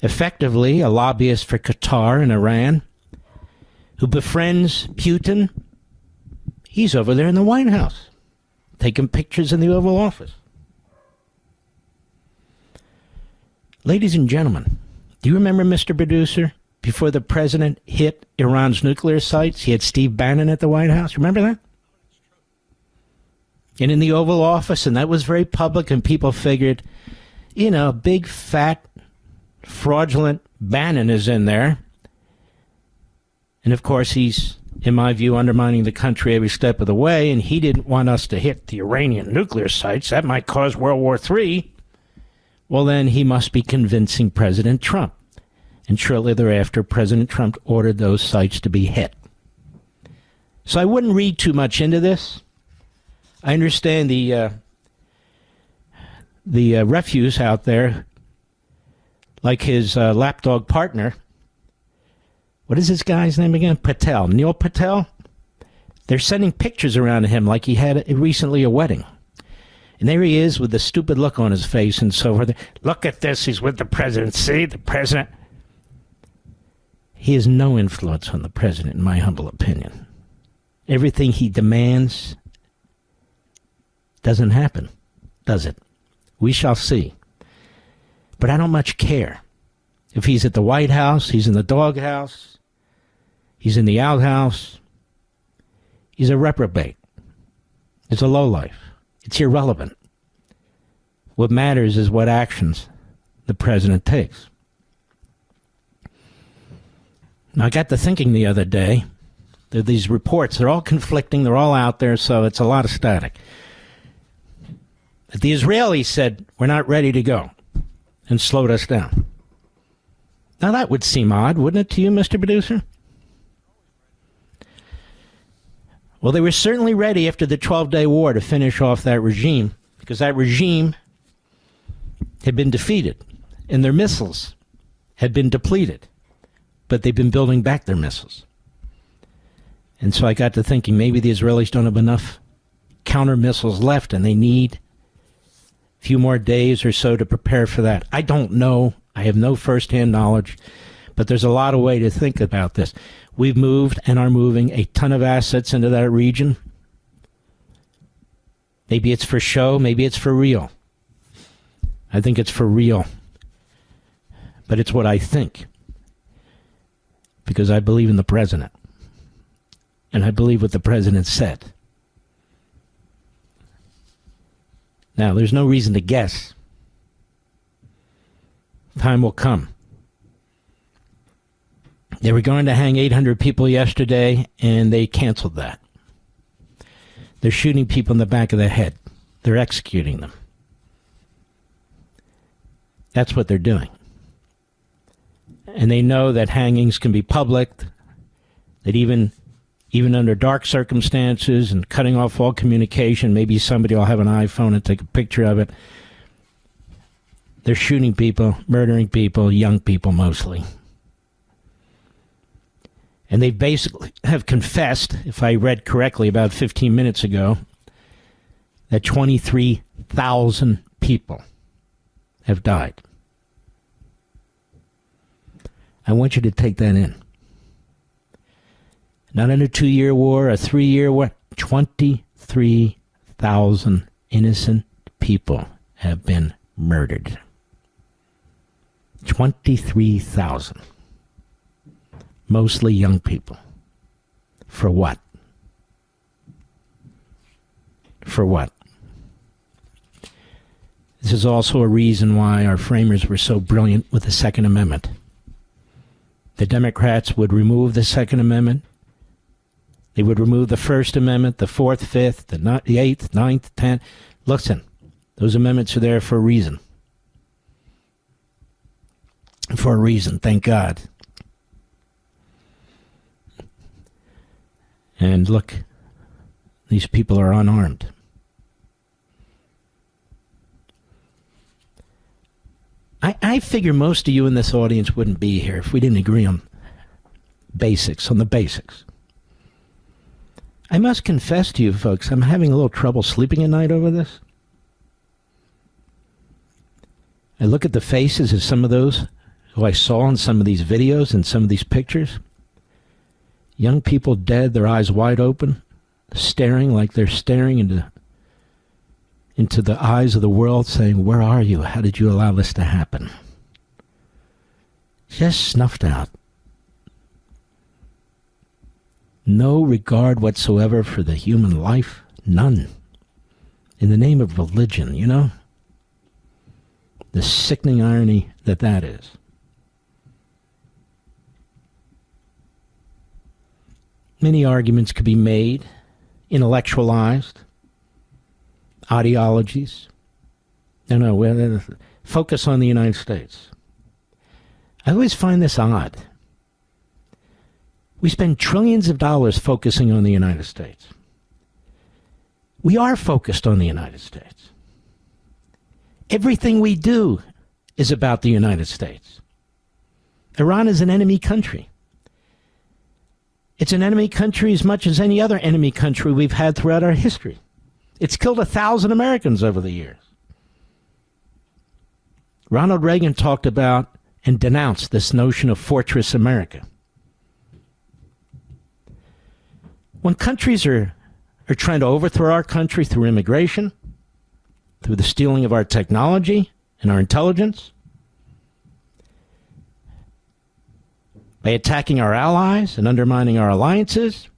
S2: effectively a lobbyist for Qatar and Iran, who befriends Putin. He's over there in the White House, taking pictures in the Oval Office. Ladies and gentlemen, do you remember, Mr. Producer, before the president hit Iran's nuclear sites, he had Steve Bannon at the White House? Remember that? And in the Oval Office, and that was very public, and people figured, you know, big, fat, fraudulent Bannon is in there. And, of course, he's, in my view, undermining the country every step of the way, and he didn't want us to hit the Iranian nuclear sites. That might cause World War III. Well, then he must be convincing President Trump. And shortly thereafter, President Trump ordered those sites to be hit. So I wouldn't read too much into this. I understand the refuse out there, like his lapdog partner. What is this guy's name again? Patel. Neil Patel? They're sending pictures around to him like he had recently a wedding. And there he is with the stupid look on his face and so forth. Look at this. He's with the president. See, the president. He has no influence on the president, in my humble opinion. Everything he demands doesn't happen, does it? We shall see. But I don't much care. If he's at the White House, he's in the doghouse, he's in the outhouse, he's a reprobate. He's a lowlife. It's irrelevant. What matters is what actions the president takes. Now, I got to thinking the other day, there are these reports, they're all conflicting, they're all out there, so it's a lot of static. But the Israelis said, we're not ready to go, and slowed us down. Now, that would seem odd, wouldn't it to you, Mr. Producer? Well, they were certainly ready after the 12-day war to finish off that regime, because that regime had been defeated, and their missiles had been depleted. But they've been building back their missiles. And so I got to thinking, maybe the Israelis don't have enough counter missiles left, and they need few more days or so to prepare for that. I don't know. I have no firsthand knowledge, but there's a lot of way to think about this. We've moved and are moving a ton of assets into that region. Maybe it's for show, maybe it's for real. I think it's for real. But it's what I think. Because I believe in the president. And I believe what the president said. Now, there's no reason to guess. Time will come. They were going to hang 800 people yesterday, and they canceled that. They're shooting people in the back of the head. They're executing them. That's what they're doing. And they know that hangings can be public, that even under dark circumstances and cutting off all communication, maybe somebody will have an iPhone and take a picture of it. They're shooting people, murdering people, young people mostly. And they basically have confessed, if I read correctly about 15 minutes ago, that 23,000 people have died. I want you to take that in. Not in a 2-year war, a 3-year war. 23,000 innocent people have been murdered. 23,000. Mostly young people. For what? For what? This is also a reason why our framers were so brilliant with the Second Amendment. The Democrats would remove the Second Amendment. They would remove the First Amendment, the Fourth, Fifth, the 8th, 9th, 10th. Listen, those amendments are there for a reason. For a reason, thank God. And look, these people are unarmed. I figure most of you in this audience wouldn't be here if we didn't agree on the basics. I must confess to you folks, I'm having a little trouble sleeping at night over this. I look at the faces of some of those who I saw in some of these videos and some of these pictures. Young people dead, their eyes wide open, staring like they're staring into the eyes of the world, saying, where are you? How did you allow this to happen? Just snuffed out. No regard whatsoever for the human life. None. In the name of religion, you know? The sickening irony that is. Many arguments could be made, intellectualized. Ideologies. No, focus on the United States. I always find this odd. We spend trillions of dollars focusing on the United States. We are focused on the United States. Everything we do is about the United States. Iran is an enemy country. It's an enemy country as much as any other enemy country we've had throughout our history. It's killed 1,000 Americans over the years. Ronald Reagan talked about and denounced this notion of Fortress America. When countries are trying to overthrow our country through immigration, through the stealing of our technology and our intelligence, by attacking our allies and undermining our alliances,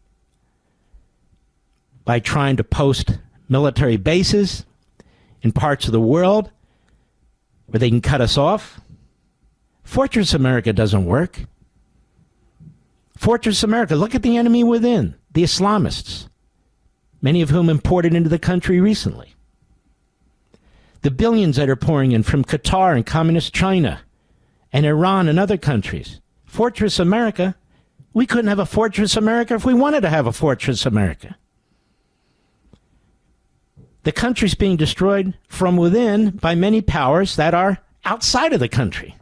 S2: by trying to post military bases in parts of the world where they can cut us off. Fortress America doesn't work. Fortress America, look at the enemy within, the Islamists, many of whom imported into the country recently. The billions that are pouring in from Qatar and communist China and Iran and other countries. Fortress America, we couldn't have a Fortress America if we wanted to have a Fortress America. The country's being destroyed from within by many powers that are outside of the country.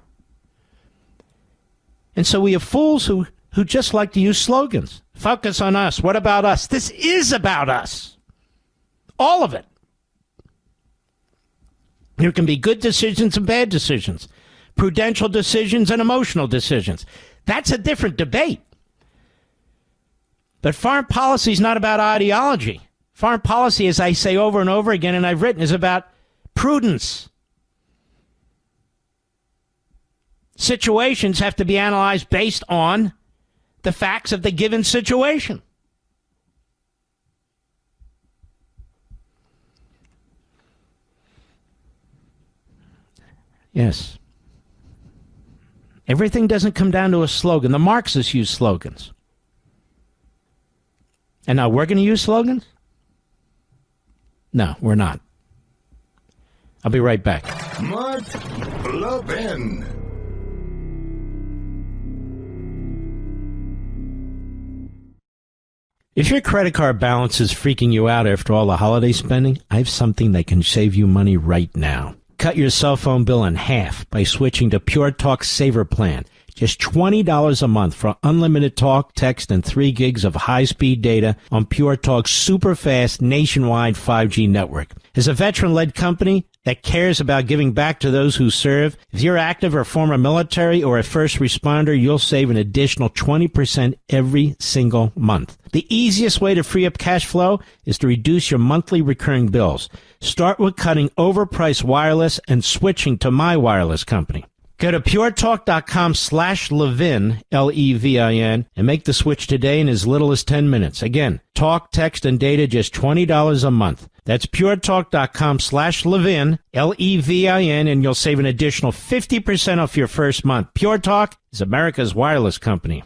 S2: And so we have fools who just like to use slogans. Focus on us. What about us? This is about us. All of it. There can be good decisions and bad decisions, prudential decisions and emotional decisions. That's a different debate. But foreign policy is not about ideology. Foreign policy, as I say over and over again, and I've written, is about prudence. Situations have to be analyzed based on the facts of the given situation. Yes. Everything doesn't come down to a slogan. The Marxists use slogans. And now we're going to use slogans? No, we're not. I'll be right back.
S1: Mark Levin.
S2: If your credit card balance is freaking you out after all the holiday spending, I have something that can save you money right now. Cut your cell phone bill in half by switching to Pure Talk Saver Plan. Just $20 a month for unlimited talk, text, and 3 gigs of high-speed data on Pure Talk's super-fast nationwide 5G network. As a veteran-led company that cares about giving back to those who serve, if you're active or former military or a first responder, you'll save an additional 20% every single month. The easiest way to free up cash flow is to reduce your monthly recurring bills. Start with cutting overpriced wireless and switching to my wireless company. Go to puretalk.com/Levin, Levin, and make the switch today in as little as 10 minutes. Again, talk, text, and data, just $20 a month. That's puretalk.com/Levin, Levin, and you'll save an additional 50% off your first month. Pure Talk is America's wireless company.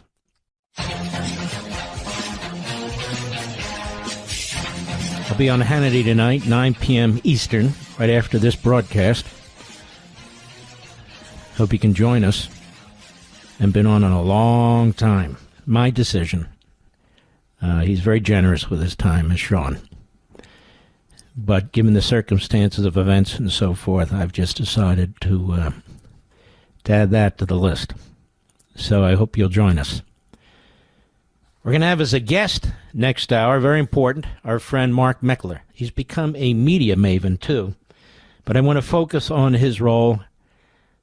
S2: I'll be on Hannity tonight, 9 p.m. Eastern, right after this broadcast. Hope you can join us. I've been on in a long time. My decision. He's very generous with his time, as Sean. But given the circumstances of events and so forth, I've just decided to add that to the list. So I hope you'll join us. We're going to have as a guest next hour, very important, our friend Mark Meckler. He's become a media maven, too. But I want to focus on his role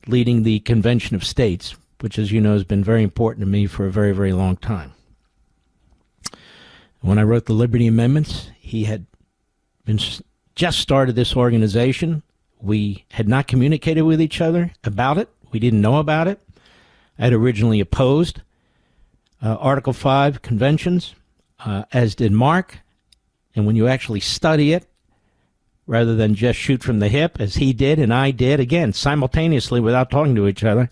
S2: leading the Convention of States, which, as you know, has been very important to me for a very, very long time. When I wrote the Liberty Amendments, he had just started this organization. We had not communicated with each other about it. We didn't know about it. I had originally opposed Article 5 conventions, as did Mark. And when you actually study it, rather than just shoot from the hip, as he did and I did, again, simultaneously without talking to each other,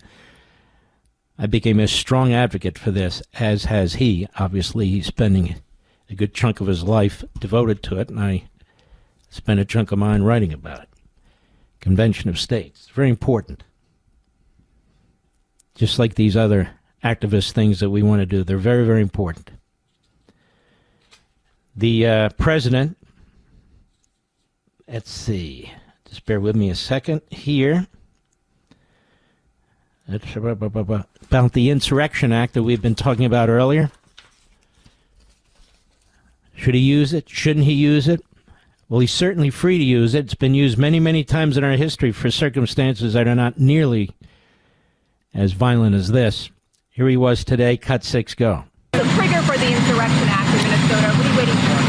S2: I became a strong advocate for this, as has he. Obviously, he's spending a good chunk of his life devoted to it, and I spent a chunk of mine writing about it. Convention of States. Very important. Just like these other activist things that we want to do, they're very, very important. The president... Let's see. Just bear with me a second here. That's about the Insurrection Act that we've been talking about earlier. Should he use it? Shouldn't he use it? Well, he's certainly free to use it. It's been used many, many times in our history for circumstances that are not nearly as violent as this. Here he was today. Cut 6, go.
S8: The trigger for the Insurrection Act in Minnesota, what are you waiting for?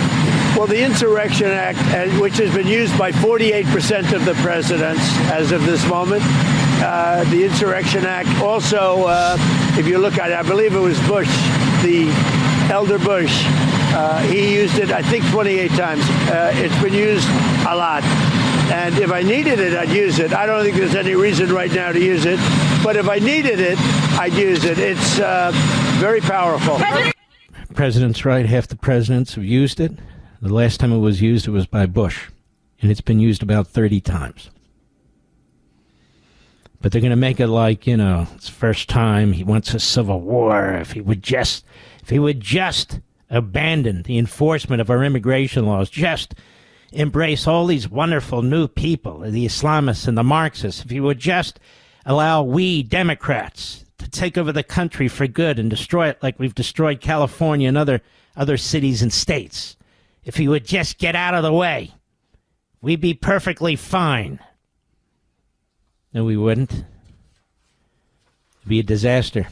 S7: Well, the Insurrection Act, which has been used by 48% of the presidents as of this moment, the Insurrection Act also, if you look at it, I believe it was Bush, the elder Bush, he used it, I think, 28 times. It's been used a lot. And if I needed it, I'd use it. I don't think there's any reason right now to use it. But if I needed it, I'd use it. It's very powerful.
S2: President's right. Half the presidents have used it. The last time it was used, it was by Bush, and it's been used about 30 times. But they're going to make it like, you know, it's the first time he wants a civil war. If he would just abandon the enforcement of our immigration laws, just embrace all these wonderful new people, the Islamists and the Marxists, if he would just allow we Democrats to take over the country for good and destroy it like we've destroyed California and other cities and states. If he would just get out of the way, we'd be perfectly fine. No, we wouldn't. It'd be a disaster.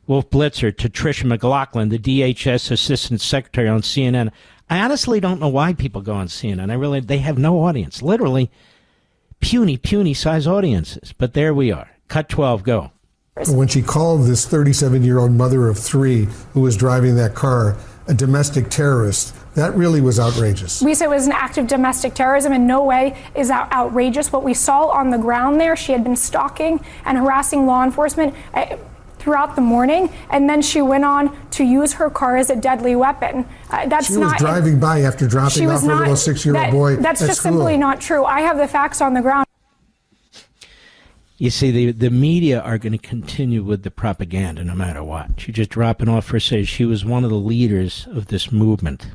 S2: Wolf Blitzer to Tricia McLaughlin, the DHS Assistant Secretary on CNN. I honestly don't know why people go on CNN. They have no audience. Literally puny size audiences. But there we are. Cut 12, go.
S9: When she called this 37-year-old mother of three who was driving that car a domestic terrorist, that really was outrageous.
S10: We said it was an act of domestic terrorism. In no way is that outrageous. What we saw on the ground there, she had been stalking and harassing law enforcement throughout the morning, and then she went on to use her car as a deadly weapon.
S9: She was driving by after dropping off her little 6-year-old boy.
S10: That's just simply not true. I have the facts on the ground.
S2: You see, the media are going to continue with the propaganda no matter what. She's just dropping off her say she was one of the leaders of this movement.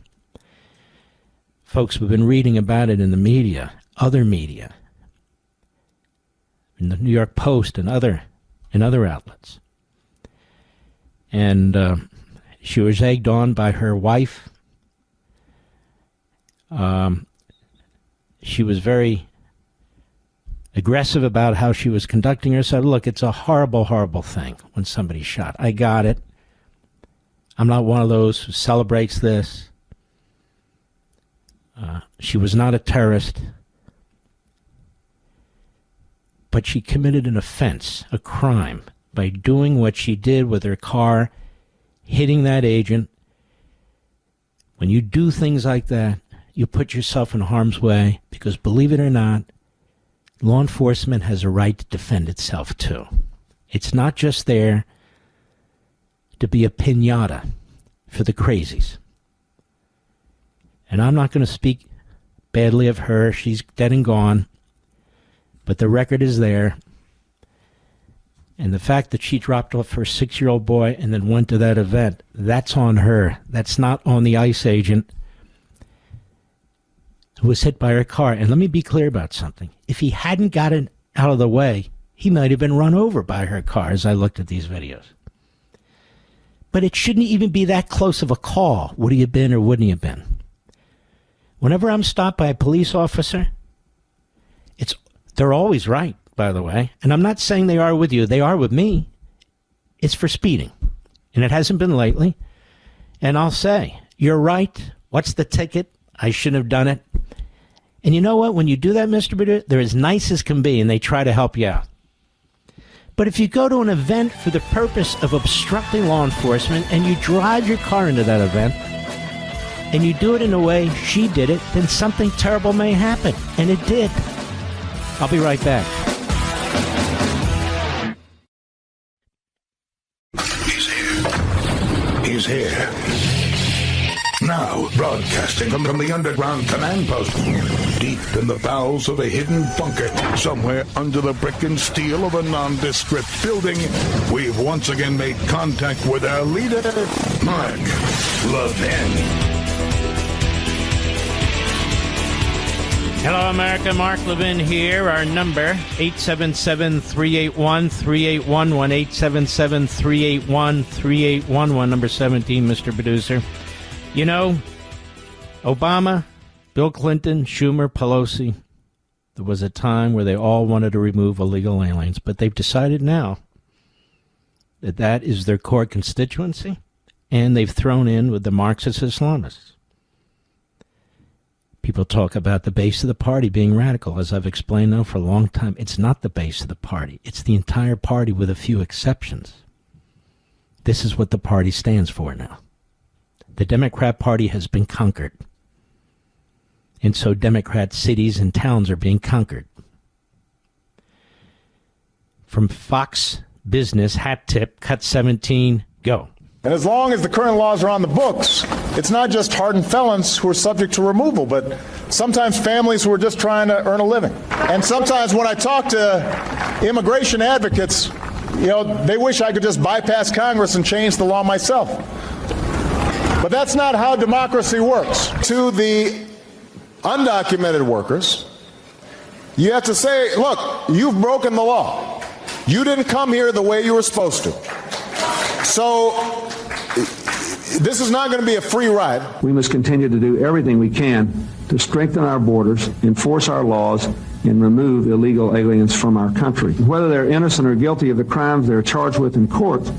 S2: Folks have been reading about it in the media, other media, in the New York Post and other outlets. And she was egged on by her wife. She was very aggressive about how she was conducting herself. Look, it's a horrible, horrible thing when somebody's shot. I got it. I'm not one of those who celebrates this. She was not a terrorist. But she committed an offense, a crime, by doing what she did with her car, hitting that agent. When you do things like that, you put yourself in harm's way because, believe it or not, law enforcement has a right to defend itself too. It's not just there to be a piñata for the crazies. And I'm not going to speak badly of her. She's dead and gone. But the record is there. And the fact that she dropped off her 6-year-old boy and then went to that event, that's on her. That's not on the ICE agent who was hit by her car. And let me be clear about something. If he hadn't gotten out of the way, he might have been run over by her car as I looked at these videos. But it shouldn't even be that close of a call. Would he have been or wouldn't he have been? Whenever I'm stopped by a police officer, they're always right, by the way. And I'm not saying they are with you. They are with me. It's for speeding. And it hasn't been lately. And I'll say, you're right. What's the ticket? I shouldn't have done it. And you know what? When you do that, Mr. Producer, they're as nice as can be, and they try to help you out. But if you go to an event for the purpose of obstructing law enforcement and you drive your car into that event and you do it in a way she did it, then something terrible may happen. And it did. I'll be right back.
S1: He's here. Now, broadcasting from the underground command post, deep in the bowels of a hidden bunker, somewhere under the brick and steel of a nondescript building, we've once again made contact with our leader, Mark Levin.
S2: Hello, America. Mark Levin here. Our number, 877-381-3811, 877-381-3811, number 17, Mr. Producer. You know, Obama, Bill Clinton, Schumer, Pelosi, there was a time where they all wanted to remove illegal aliens, but they've decided now that that is their core constituency, and they've thrown in with the Marxist Islamists. People talk about the base of the party being radical. As I've explained now for a long time, it's not the base of the party. It's the entire party with a few exceptions. This is what the party stands for now. The Democrat Party has been conquered. And so Democrat cities and towns are being conquered. From Fox Business, hat tip, cut 17, go.
S11: And as long as the current laws are on the books, it's not just hardened felons who are subject to removal, but sometimes families who are just trying to earn a living. And sometimes when I talk to immigration advocates, they wish I could just bypass Congress and change the law myself. But that's not how democracy works. To the undocumented workers, you have to say, look, you've broken the law. You didn't come here the way you were supposed to. So This is not going to be a free ride.
S12: We must continue to do everything we can to strengthen our borders, enforce our laws, and remove illegal aliens from our country. Whether they're innocent or guilty of the crimes they're charged with in court,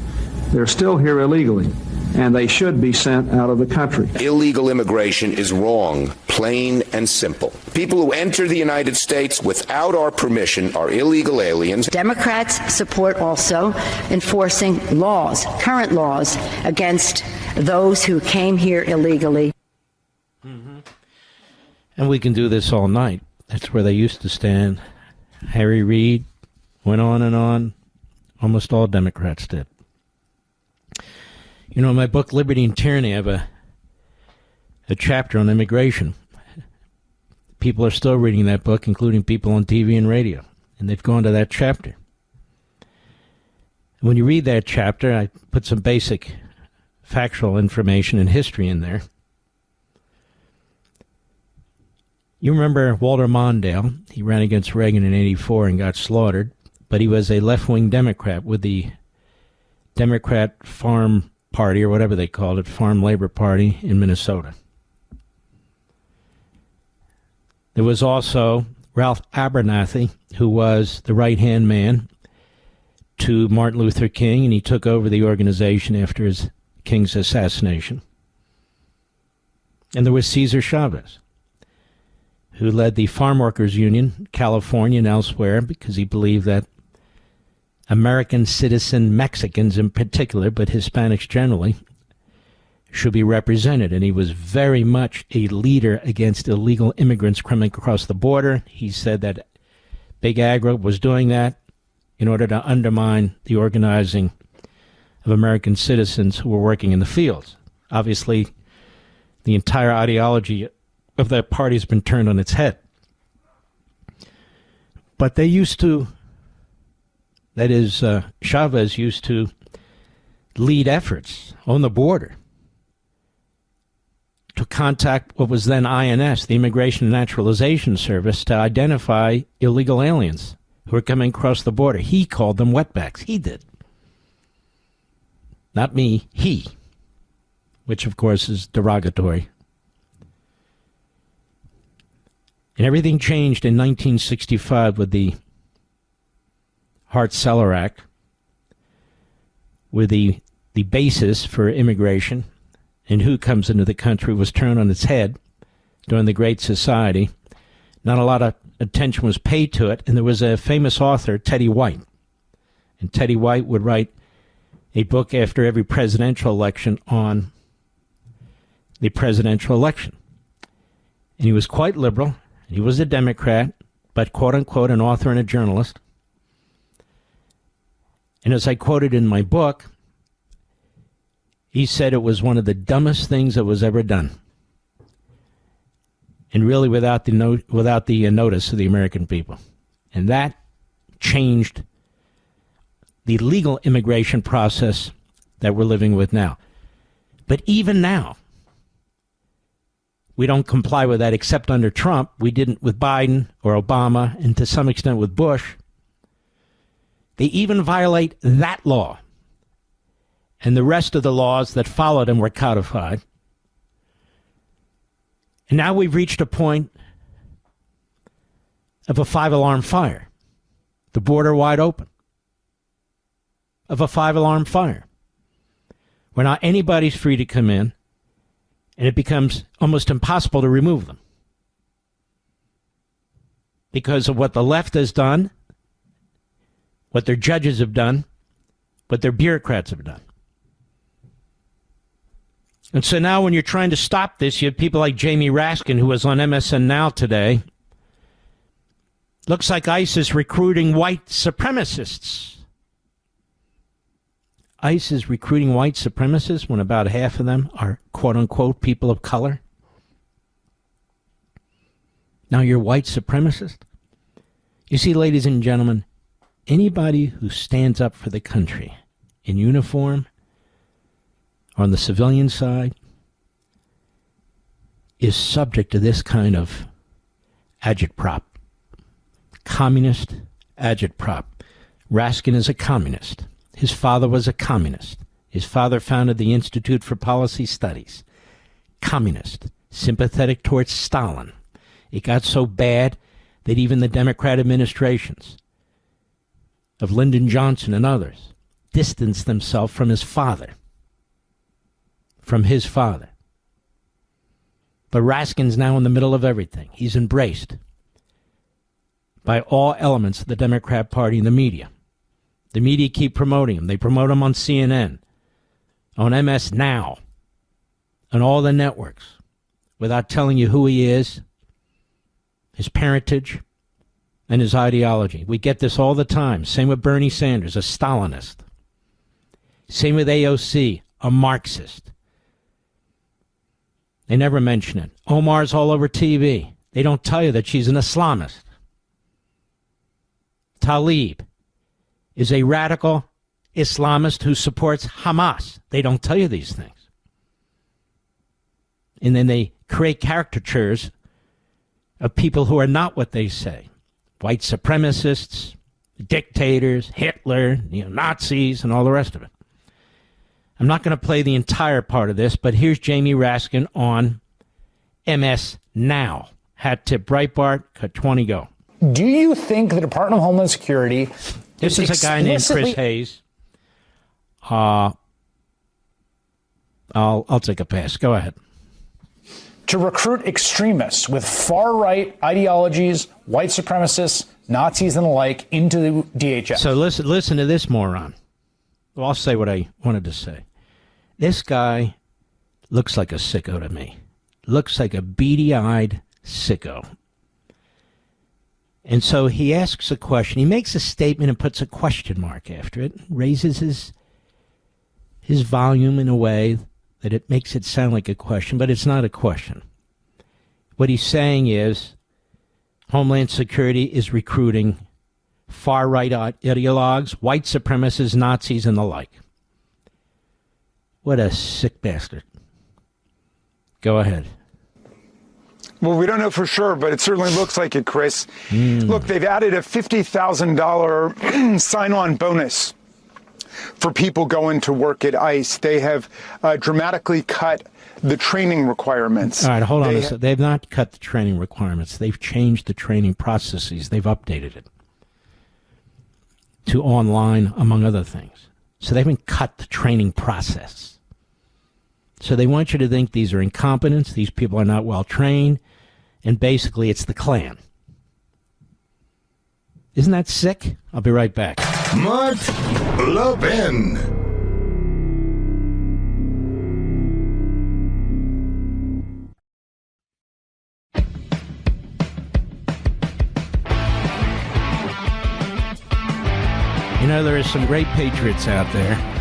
S12: they're still here illegally, and they should be sent out of the country.
S13: Illegal immigration is wrong, plain and simple. People who enter the United States without our permission are illegal aliens.
S14: Democrats support also enforcing laws, current laws, against those who came here illegally.
S2: Mm-hmm. And we can do this all night. That's where they used to stand. Harry Reid went on and on. Almost all Democrats did. You know, in my book, Liberty and Tyranny, I have a chapter on immigration. People are still reading that book, including people on TV and radio, and they've gone to that chapter. When you read that chapter, I put some basic factual information and history in there. You remember Walter Mondale. He ran against Reagan in '84 and got slaughtered, but he was a left-wing Democrat with the Democrat Farm Party, or whatever they called it, Farm Labor Party in Minnesota. There was also Ralph Abernathy, who was the right-hand man to Martin Luther King, and he took over the organization after King's assassination. And there was Cesar Chavez, who led the Farm Workers Union, California and elsewhere, because he believed that American citizen Mexicans in particular, but Hispanics generally, should be represented. And he was very much a leader against illegal immigrants coming across the border. He said that Big Agro was doing that in order to undermine the organizing of American citizens who were working in the fields. Obviously, the entire ideology of that party has been turned on its head. But they used to, that is, Chavez used to lead efforts on the border to contact what was then INS, the Immigration and Naturalization Service, to identify illegal aliens who were coming across the border. He called them wetbacks. He did. Not me, he, which of course is derogatory. And everything changed in 1965 with the Hart-Celler Act, with the basis for immigration and who comes into the country was turned on its head during the Great Society. Not a lot of attention was paid to it, and there was a famous author, Teddy White. And Teddy White would write a book after every presidential election on the presidential election. And he was quite liberal. He was a Democrat, but quote-unquote an author and a journalist. And as I quoted in my book, he said it was one of the dumbest things that was ever done. And really without the notice of the American people. And that changed the legal immigration process that we're living with now. But even now, we don't comply with that except under Trump. We didn't with Biden or Obama, and to some extent with Bush. They even violate that law. And the rest of the laws that followed them were codified. And now we've reached a point of a 5-alarm fire. The border wide open. Of a 5-alarm fire. Where now anybody's free to come in, and it becomes almost impossible to remove them. Because of what the left has done, what their judges have done, what their bureaucrats have done. And so now when you're trying to stop this, you have people like Jamie Raskin, who was on MSN Now today. Looks like ICE is recruiting white supremacists. ICE is recruiting white supremacists when about half of them are quote-unquote people of color. Now you're white supremacist? You see, ladies and gentlemen, anybody who stands up for the country in uniform or on the civilian side is subject to this kind of agitprop. Communist agitprop. Raskin is a communist. His father was a communist. His father founded the Institute for Policy Studies. Communist, sympathetic towards Stalin. It got so bad that even the Democrat administrations of Lyndon Johnson and others distanced themselves from his father. From his father. But Raskin's now in the middle of everything. He's embraced by all elements of the Democrat Party and the media. The media keep promoting him. They promote him on CNN, on MS Now, on all the networks, without telling you who he is, his parentage, and his ideology. We get this all the time. Same with Bernie Sanders, a Stalinist. Same with AOC, a Marxist. They never mention it. Omar's all over TV. They don't tell you that she's an Islamist. Tlaib is a radical Islamist who supports Hamas. They don't tell you these things. And then they create caricatures of people who are not what they say. White supremacists, dictators, Hitler, neo-Nazis, and all the rest of it. I'm not going to play the entire part of this, but here's Jamie Raskin on MS Now. Hat tip Breitbart, cut 20, go.
S15: Do you think the Department of Homeland Security...
S2: This is a guy named Chris Hayes. I'll take a pass. Go ahead.
S15: To recruit extremists with far-right ideologies, white supremacists, Nazis, and the like into the DHS.
S2: So listen to this moron. Well, I'll say what I wanted to say. This guy looks like a sicko to me. Looks like a beady-eyed sicko. And so he asks a question. He makes a statement and puts a question mark after it. Raises his volume in a way that it makes it sound like a question, but it's not a question. What he's saying is Homeland Security is recruiting far-right ideologues, white supremacists, Nazis, and the like. What a sick bastard. Go ahead.
S16: Well, we don't know for sure, but it certainly looks like it, Chris. Look, they've added a $50,000 sign-on bonus for people going to work at ICE. They have dramatically cut the training requirements.
S2: All right, hold on a second. They've not cut the training requirements. They've changed the training processes. They've updated it to online, among other things. So they haven't cut the training process. So they want you to think these are incompetents, these people are not well trained, and basically it's the Klan. Isn't that sick? I'll be right back.
S1: Mark Levin.
S2: You know, there are some great patriots out there.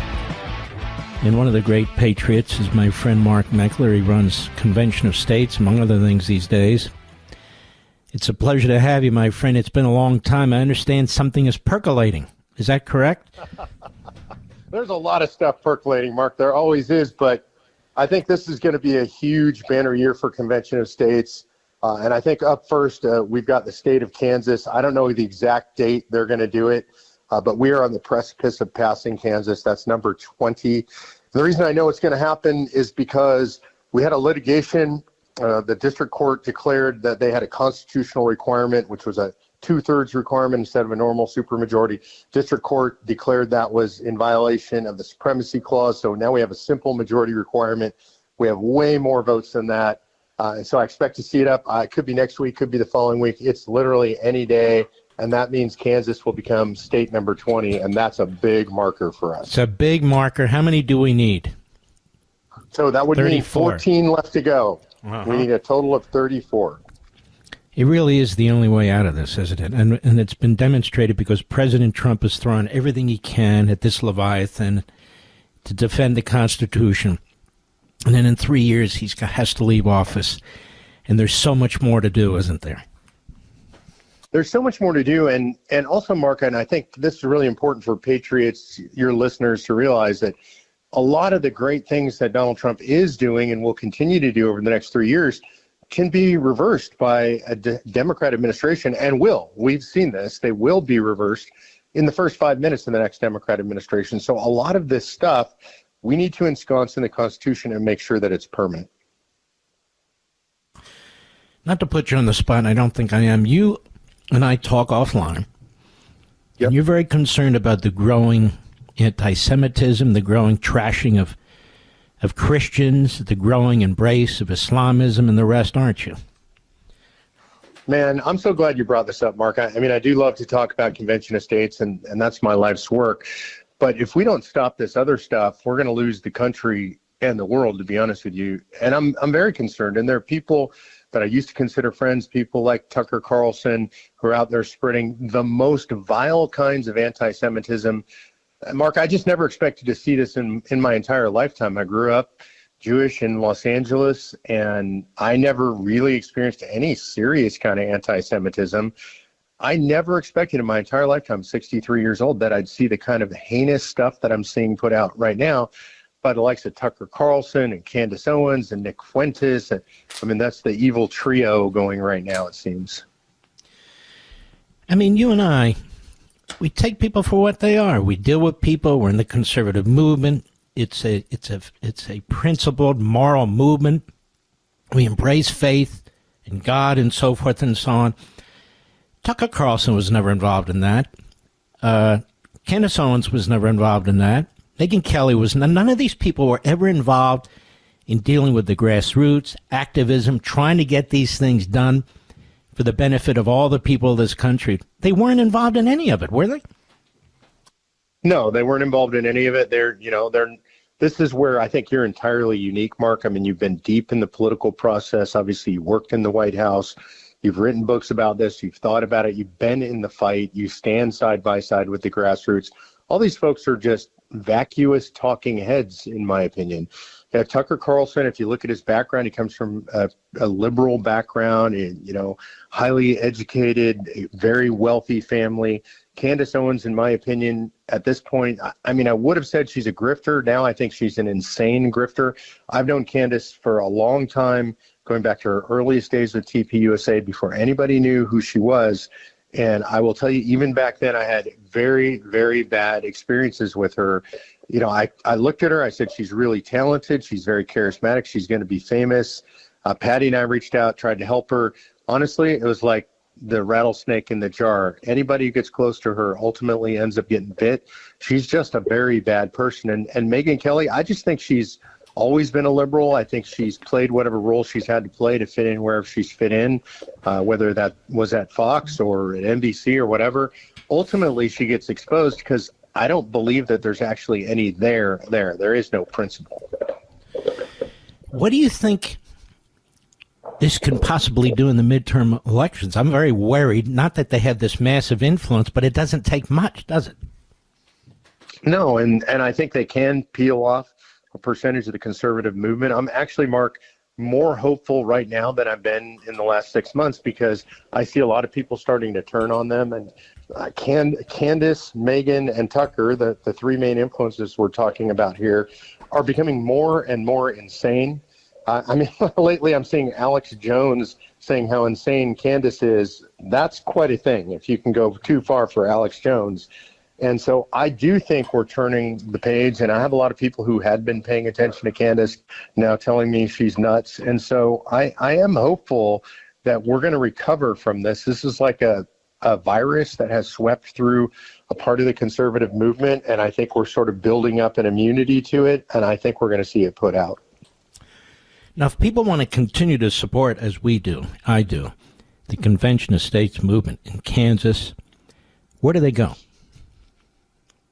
S2: And one of the great patriots is my friend Mark Meckler. He runs Convention of States, among other things these days. It's a pleasure to have you, my friend. It's been a long time. I understand something is percolating. Is that correct?
S17: There's a lot of stuff percolating, Mark. There always is, but I think this is going to be a huge banner year for Convention of States. And I think up first, we've got the state of Kansas. I don't know the exact date they're going to do it. But we are on the precipice of passing Kansas. That's number 20. The reason I know it's going to happen is because we had a litigation. The district court declared that they had a constitutional requirement, which was a 2/3 requirement instead of a normal supermajority. District court declared that was in violation of the supremacy clause. So now we have a simple majority requirement. We have way more votes than that. And so I expect to see it up. It could be next week, could be the following week. It's literally any day. And that means Kansas will become state number 20, and that's a big marker for us.
S2: It's a big marker. How many do we need?
S17: So that would
S2: 34.
S17: mean 14 left to go. We need a total of 34.
S2: It really is the only way out of this, isn't it? And it's been demonstrated because President Trump has thrown everything he can at this Leviathan to defend the Constitution. And then in 3 years, he has to leave office. And there's so much more to do, isn't there?
S17: There's so much more to do. And also, Mark, and I think this is really important for patriots, your listeners, to realize that a lot of the great things that Donald Trump is doing and will continue to do over the next 3 years can be reversed by a Democrat administration and will. We've seen this. They will be reversed in the first 5 minutes of the next Democrat administration. So a lot of this stuff we need to ensconce in the Constitution and make sure that it's permanent.
S2: Not to put you on the spot, I don't think I am. You and I talk offline. Yep. And you're very concerned about the growing anti-Semitism, the growing trashing of Christians, the growing embrace of Islamism and the rest, aren't you?
S17: Man, I'm so glad you brought this up, Mark. I mean, I do love to talk about Convention of States, and that's my life's work. But if we don't stop this other stuff, we're going to lose the country and the world, to be honest with you. And I'm very concerned. And there are people that I used to consider friends, people like Tucker Carlson, who are out there spreading the most vile kinds of anti-Semitism. Mark, I just never expected to see this in my entire lifetime. I grew up Jewish in Los Angeles, and I never really experienced any serious kind of anti-Semitism. I never expected in my entire lifetime, 63 years old, that I'd see the kind of heinous stuff that I'm seeing put out right now by the likes of Tucker Carlson and Candace Owens and Nick Fuentes. I mean, that's the evil trio going right now, it seems.
S2: I mean, you and I, we take people for what they are. We deal with people. We're in the conservative movement. It's a principled, moral movement. We embrace faith in God and so forth and so on. Tucker Carlson was never involved in that. Candace Owens was never involved in that. Megyn Kelly was. None of these people were ever involved in dealing with the grassroots, activism, trying to get these things done for the benefit of all the people of this country. They weren't involved in any of it, were they?
S17: No, they weren't involved in any of it. This is where I think you're entirely unique, Mark. I mean, you've been deep in the political process. Obviously, you worked in the White House. You've written books about this. You've thought about it. You've been in the fight. You stand side by side with the grassroots. All these folks are just vacuous talking heads, in my opinion. Yeah, Tucker Carlson, if you look at his background, he comes from a liberal background, and, highly educated, very wealthy family. Candace Owens, in my opinion, at this point, I would have said she's a grifter. Now I think she's an insane grifter. I've known Candace for a long time, going back to her earliest days with TPUSA, before anybody knew who she was. And I will tell you, even back then, I had very, very bad experiences with her. I looked at her, I said, she's really talented. She's very charismatic. She's going to be famous. Patty and I reached out, tried to help her. Honestly, it was like the rattlesnake in the jar. Anybody who gets close to her ultimately ends up getting bit. She's just a very bad person. And Megyn Kelly, I just think she's always been a liberal. I think she's played whatever role she's had to play to fit in wherever she's fit in, whether that was at Fox or at NBC or whatever. Ultimately, she gets exposed because I don't believe that there's actually any there. There is no principle.
S2: What do you think this can possibly do in the midterm elections? I'm very worried, not that they have this massive influence, but it doesn't take much, does it?
S17: No, and I think they can peel off a percentage of the conservative movement. I'm actually, Mark, more hopeful right now than I've been in the last 6 months, because I see a lot of people starting to turn on them. And Candace, Megyn, and Tucker, the three main influences we're talking about here, are becoming more and more insane. Lately I'm seeing Alex Jones saying how insane Candace is. That's quite a thing, if you can go too far for Alex Jones. And so I do think we're turning the page, and I have a lot of people who had been paying attention to Candace now telling me she's nuts. And so I am hopeful that we're going to recover from this. This is like a virus that has swept through a part of the conservative movement, and I think we're sort of building up an immunity to it, and I think we're going to see it put out.
S2: Now, if people want to continue to support, as we do, I do, the Convention of States movement in Kansas, where do they go?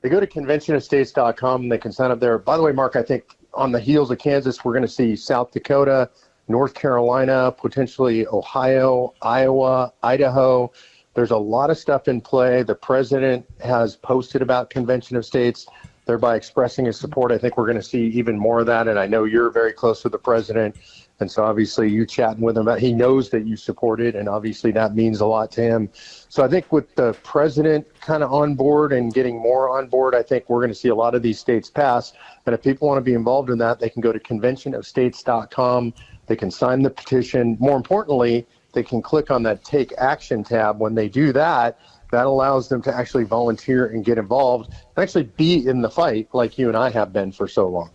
S17: They go to conventionofstates.com and they can sign up there. By the way, Mark, I think on the heels of Kansas, we're going to see South Dakota, North Carolina, potentially Ohio, Iowa, Idaho. There's a lot of stuff in play. The president has posted about Convention of States, thereby expressing his support. I think we're going to see even more of that. And I know you're very close with the president. And so obviously you chatting with him, he knows that you support it, and obviously that means a lot to him. So I think with the president kind of on board and getting more on board, I think we're going to see a lot of these states pass. And if people want to be involved in that, they can go to conventionofstates.com. They can sign the petition. More importantly, they can click on that Take Action tab. When they do that, that allows them to actually volunteer and get involved and actually be in the fight like you and I have been for so long.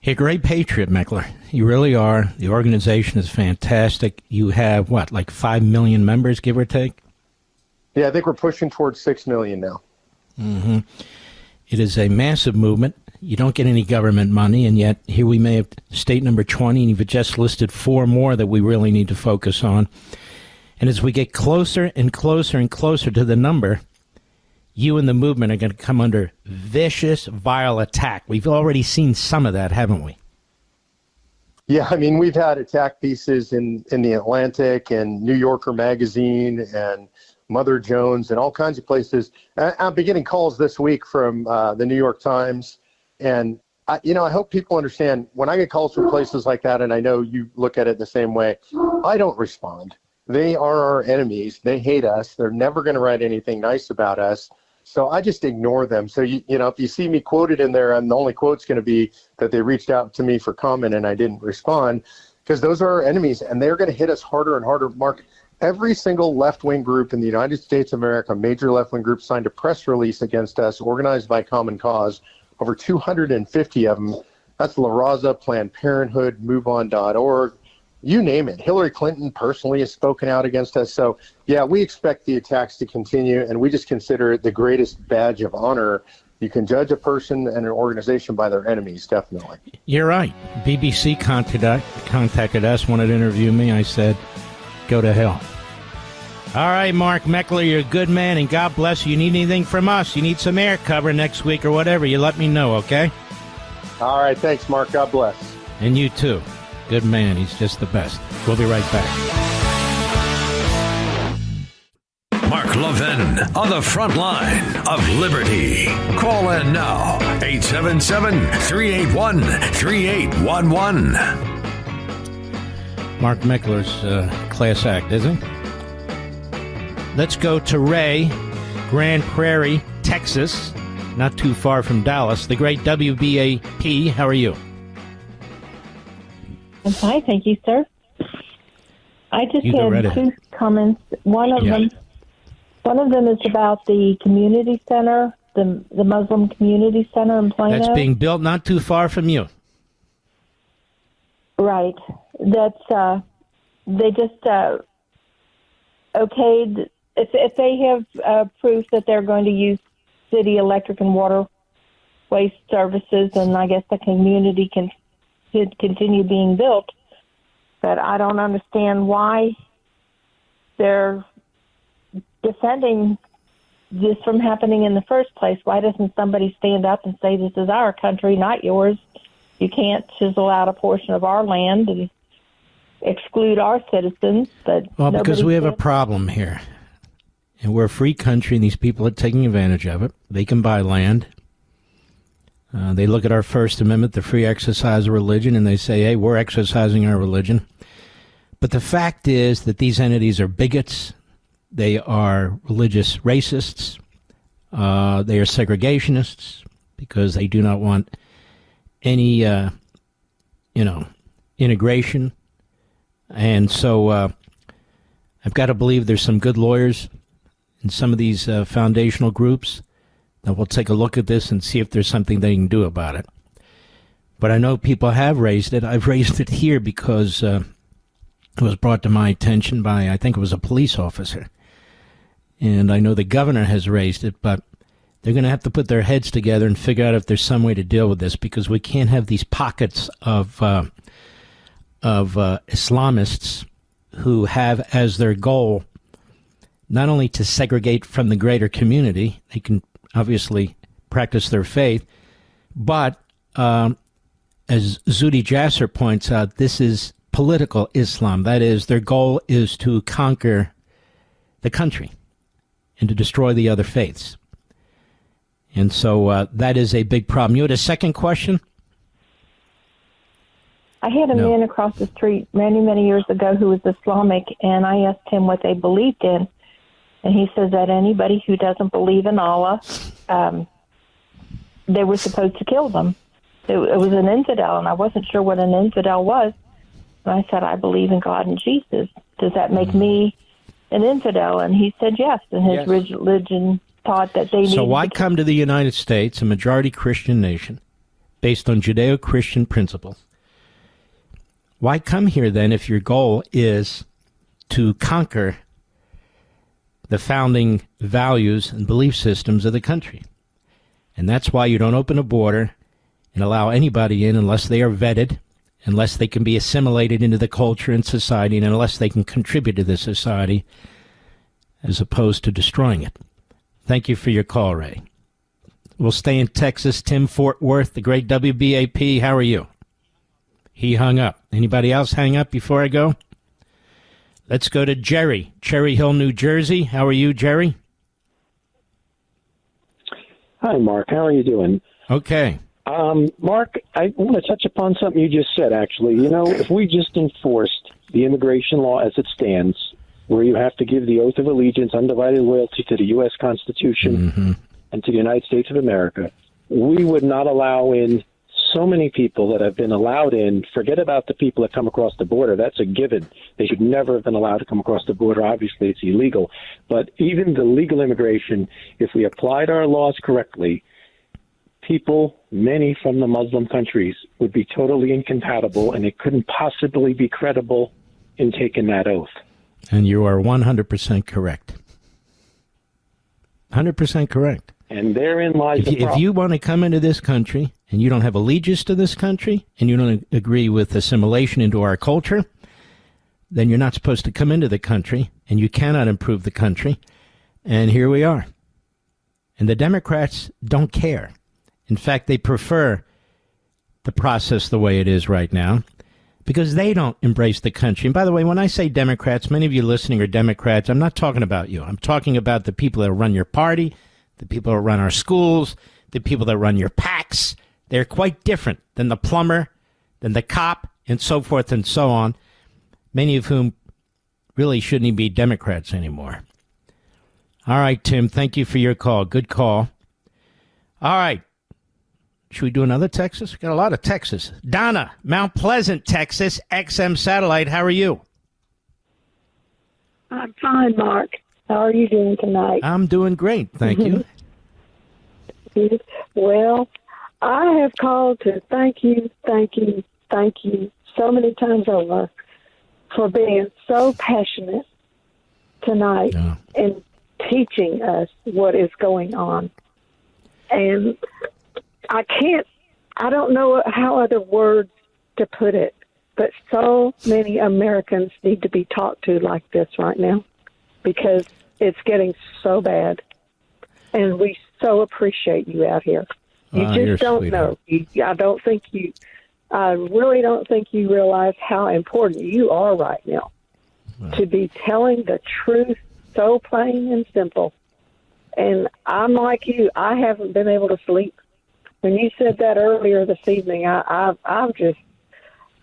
S2: You're a great patriot, Meckler. You really are. The organization is fantastic. You have, what, like 5 million members, give or take?
S17: Yeah, I think we're pushing towards 6 million now.
S2: Mm-hmm. It is a massive movement. You don't get any government money, and yet here we may have state number 20, and you've just listed 4 more that we really need to focus on. And as we get closer and closer and closer to the number, you and the movement are going to come under vicious, vile attack. We've already seen some of that, haven't we?
S17: Yeah, I mean, we've had attack pieces in the Atlantic and New Yorker Magazine and Mother Jones and all kinds of places. I've been getting calls this week from the New York Times. And, I hope people understand when I get calls from places like that, and I know you look at it the same way, I don't respond. They are our enemies. They hate us. They're never going to write anything nice about us. So I just ignore them. So, if you see me quoted in there, and the only quote's going to be that they reached out to me for comment and I didn't respond, because those are our enemies and they're going to hit us harder and harder. Mark, every single left-wing group in the United States of America, major left-wing group, signed a press release against us, organized by Common Cause, over 250 of them. That's La Raza, Planned Parenthood, MoveOn.org. You name it. Hillary Clinton personally has spoken out against us. So, yeah, we expect the attacks to continue, and we just consider it the greatest badge of honor. You can judge a person and an organization by their enemies, definitely.
S2: You're right. BBC contacted us, wanted to interview me. I said, go to hell. All right, Mark Meckler, you're a good man, and God bless you. You need anything from us? You need some air cover next week or whatever, you let me know, okay?
S17: All right, thanks, Mark. God bless.
S2: And you, too. Good man. He's just the best. We'll be right back.
S3: Mark Levin on the front line of liberty. Call in now, 877-381-3811.
S2: Mark Meckler's class act, isn't he? Let's go to Ray, Grand Prairie, Texas, not too far from Dallas. The great WBAP. How are you?
S18: I'm fine, thank you, sir. I just had 2 comments. One of them is about the community center, the Muslim community center in Plano.
S2: That's being built not too far from you.
S18: Right. That's they just okayed. If they have proof that they're going to use city electric and water waste services, and I guess the community can continue being built. But I don't understand why they're defending this from happening in the first place. Why doesn't somebody stand up and say, this is our country, not yours? You can't chisel out a portion of our land and exclude our citizens.
S2: Well, because we have a problem here. And we're a free country, and these people are taking advantage of it. They can buy land. They look at our First Amendment, the free exercise of religion, and they say, hey, we're exercising our religion. But the fact is that these entities are bigots. They are religious racists. They are segregationists because they do not want any, integration. And so I've got to believe there's some good lawyers in some of these foundational groups that will take a look at this and see if there's something they can do about it. But I know people have raised it. I've raised it here because it was brought to my attention by, I think it was a police officer. And I know the governor has raised it, but they're going to have to put their heads together and figure out if there's some way to deal with this, because we can't have these pockets of Islamists who have as their goal not only to segregate from the greater community. They can obviously practice their faith, but as Zuhdi Jasser points out, this is political Islam. That is, their goal is to conquer the country and to destroy the other faiths. And so that is a big problem. You had a second question?
S18: I had a man across the street many, many years ago who was Islamic, and I asked him what they believed in. And he says that anybody who doesn't believe in Allah, they were supposed to kill them. It was an infidel, and I wasn't sure what an infidel was. And I said, I believe in God and Jesus. Does that make me an infidel? And he said yes, and his religion taught that they needed
S2: So why come to the United States, a majority Christian nation, based on Judeo-Christian principles. Why come here then if your goal is to conquer the founding values and belief systems of the country? And that's why you don't open a border and allow anybody in unless they are vetted, unless they can be assimilated into the culture and society, and unless they can contribute to the society as opposed to destroying it. Thank you for your call, Ray. We'll stay in Texas. Tim Fort Worth, the great WBAP. How are you? He hung up. Anybody else hang up before I go? Let's go to Jerry, Cherry Hill, New Jersey. How are you, Jerry?
S19: Hi, Mark. How are you doing?
S2: Okay.
S19: Mark, I want to touch upon something you just said, actually. You know, if we just enforced the immigration law as it stands, where you have to give the oath of allegiance, undivided loyalty to the U.S. Constitution and to the United States of America, we would not allow in so many people that have been allowed in. Forget about the people that come across the border. That's a given. They should never have been allowed to come across the border. Obviously, it's illegal. But even the legal immigration, if we applied our laws correctly, people, many from the Muslim countries, would be totally incompatible, and they couldn't possibly be credible in taking that oath.
S2: And you are 100% correct. 100% correct.
S19: And therein lies the problem.
S2: If you want to come into this country and you don't have allegiance to this country and you don't agree with assimilation into our culture, then you're not supposed to come into the country and you cannot improve the country. And here we are. And the Democrats don't care. In fact, they prefer the process the way it is right now because they don't embrace the country. And by the way, when I say Democrats, many of you listening are Democrats. I'm not talking about you. I'm talking about the people that run your party, the people that run our schools, the people that run your PACs. They're quite different than the plumber, than the cop, and so forth and so on, many of whom really shouldn't even be Democrats anymore. All right, Tim, thank you for your call. Good call. All right. Should we do another Texas? We got a lot of Texas. Donna, Mount Pleasant, Texas, XM Satellite. How are you?
S20: I'm fine, Mark. How are you doing tonight?
S2: I'm doing great, thank you.
S20: Well, I have called to thank you so many times over for being so passionate tonight and teaching us what is going on. And I don't know how other words to put it, but so many Americans need to be talked to like this right now because it's getting so bad. And we so appreciate you out here. You just don't know. I really don't think you realize how important you are right now to be telling the truth so plain and simple. And I'm like you. I haven't been able to sleep. When you said that earlier this evening, I've just,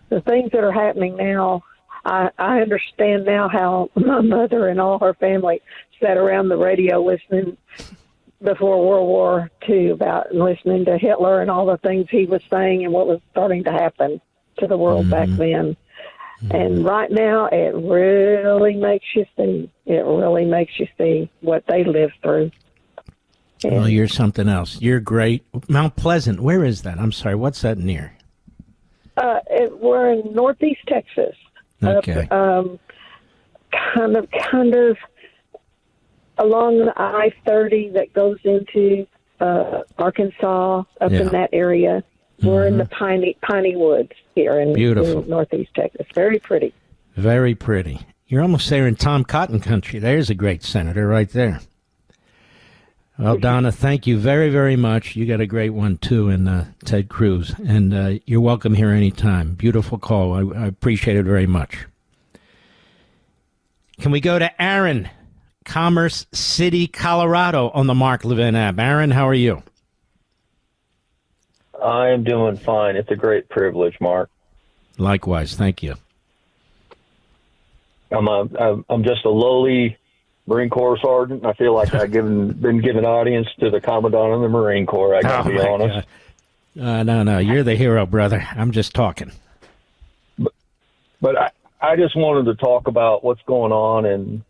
S20: the things that are happening now, I understand now how my mother and all her family sat around the radio listening before World War II about listening to Hitler and all the things he was saying and what was starting to happen to the world back then. And right now, it really makes you see. It really makes you see what they lived through.
S2: Well, you're something else. You're great. Mount Pleasant, where is that? I'm sorry, what's that near?
S20: We're in Northeast Texas.
S2: Okay.
S20: Kind of along the I-30 that goes into Arkansas, up in that area. We're in the piney woods here in Northeast Texas. Very pretty.
S2: Very pretty. You're almost there in Tom Cotton country. There's a great senator right there. Well, Donna, thank you very, very much. You got a great one, too, in Ted Cruz. And you're welcome here anytime. Beautiful call. I appreciate it very much. Can we go to Aaron, Commerce City, Colorado, on the Mark Levin app? Aaron, how are you?
S21: I am doing fine. It's a great privilege, Mark.
S2: Likewise. Thank you.
S21: I'm just a lowly Marine Corps sergeant. I feel like I've been given audience to the Commandant of the Marine Corps. I got to be honest.
S2: No, you're the hero, brother. I'm just talking.
S21: But I just wanted to talk about what's going on in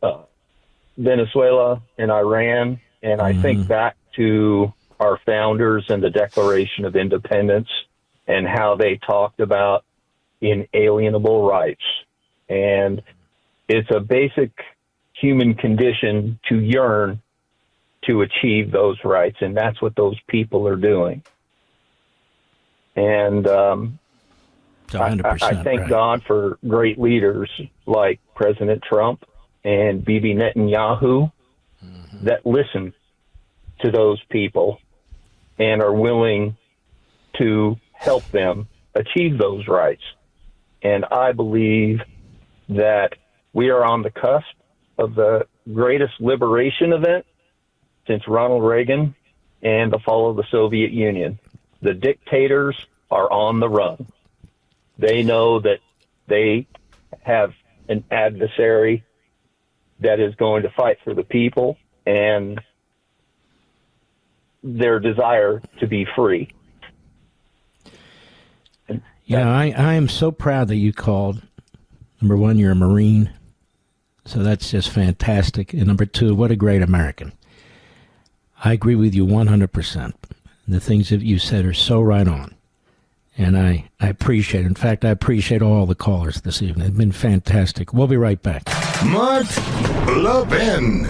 S21: Venezuela and Iran, and I think back to our founders and the Declaration of Independence and how they talked about inalienable rights. And it's a basic human condition to yearn to achieve those rights, and that's what those people are doing. And I thank God for great leaders like President Trump and Bibi Netanyahu that listen to those people and are willing to help them achieve those rights. And I believe that we are on the cusp of the greatest liberation event since Ronald Reagan and the fall of the Soviet Union. The dictators are on the run. They know that they have an adversary that is going to fight for the people and their desire to be free.
S2: Yeah, I am so proud that you called. Number one, you're a Marine, so that's just fantastic. And number two, what a great American. I agree with you 100%. The things that you said are so right on. And I appreciate it. In fact, I appreciate all the callers this evening. It's been fantastic. We'll be right back.
S1: Mark Levin.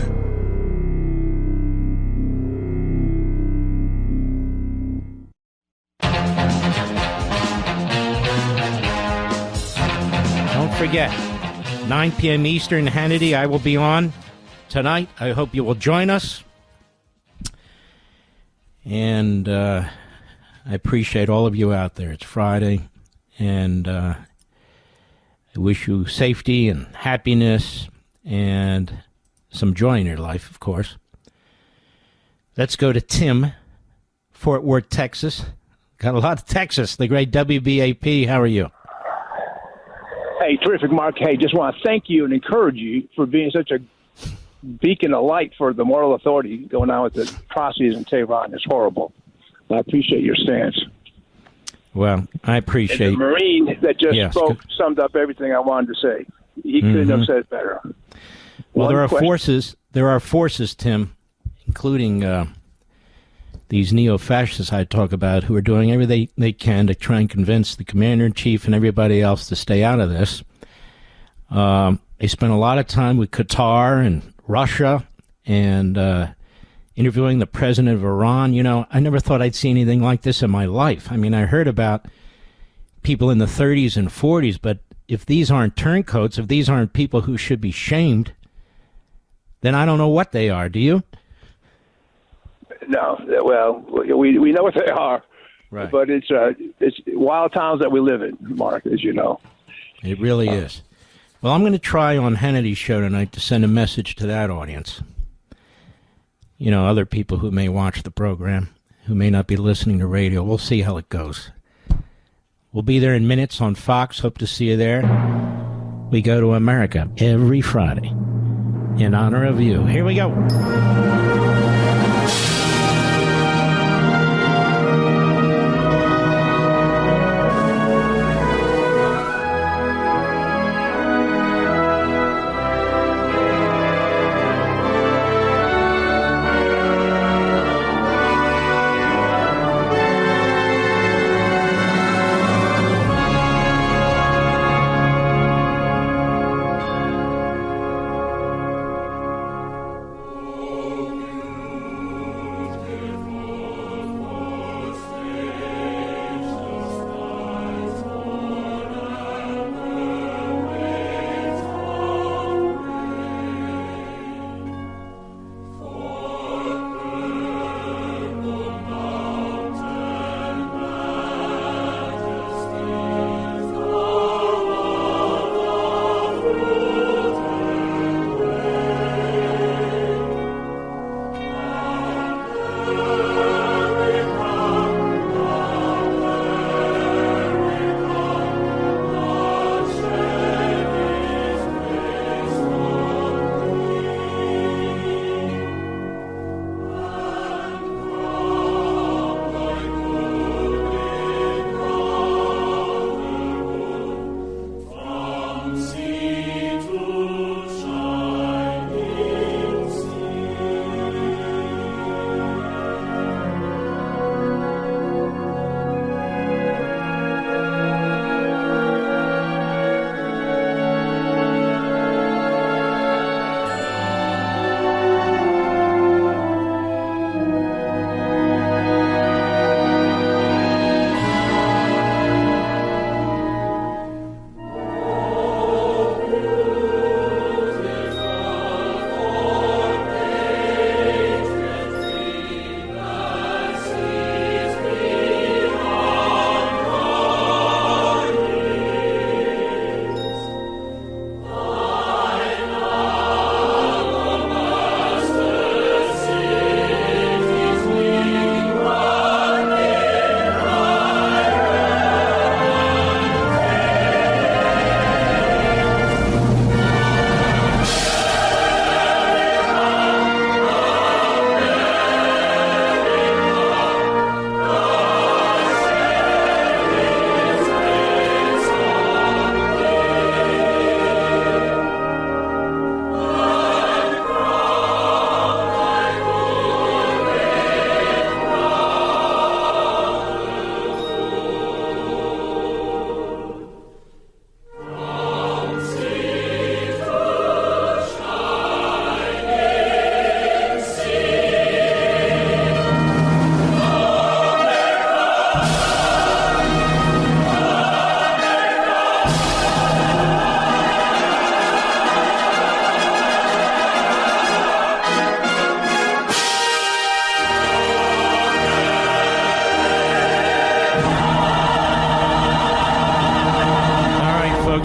S2: Don't forget, 9 p.m. Eastern, Hannity, I will be on tonight. I hope you will join us. And I appreciate all of you out there. It's Friday, and I wish you safety and happiness and some joy in your life, of course. Let's go to Tim, Fort Worth, Texas. Got a lot of Texas, the great WBAP. How are you?
S4: Hey, terrific, Mark. Hey, just want to thank you and encourage you for being such a beacon of light for the moral authority going on with the atrocities in Tehran. It's horrible. I appreciate your stance.
S2: Well, I appreciate...
S4: And the Marine that just spoke summed up everything I wanted to say. He couldn't have said it better.
S2: Well, there are forces, Tim, including these neo-fascists I talk about, who are doing everything they can to try and convince the commander-in-chief and everybody else to stay out of this. They spent a lot of time with Qatar and Russia and interviewing the president of Iran. You know, I never thought I'd see anything like this in my life. I mean, I heard about people in the 30s and 40s, but if these aren't turncoats, if these aren't people who should be shamed, then I don't know what they are. Do you?
S4: No. Well, we know what they are.
S2: Right.
S4: But it's wild times that we live in, Mark, as you know.
S2: It really is. Well, I'm going to try on Hannity's show tonight to send a message to that audience. You know, other people who may watch the program, who may not be listening to radio. We'll see how it goes. We'll be there in minutes on Fox. Hope to see you there. We go to America every Friday in honor of you. Here we go.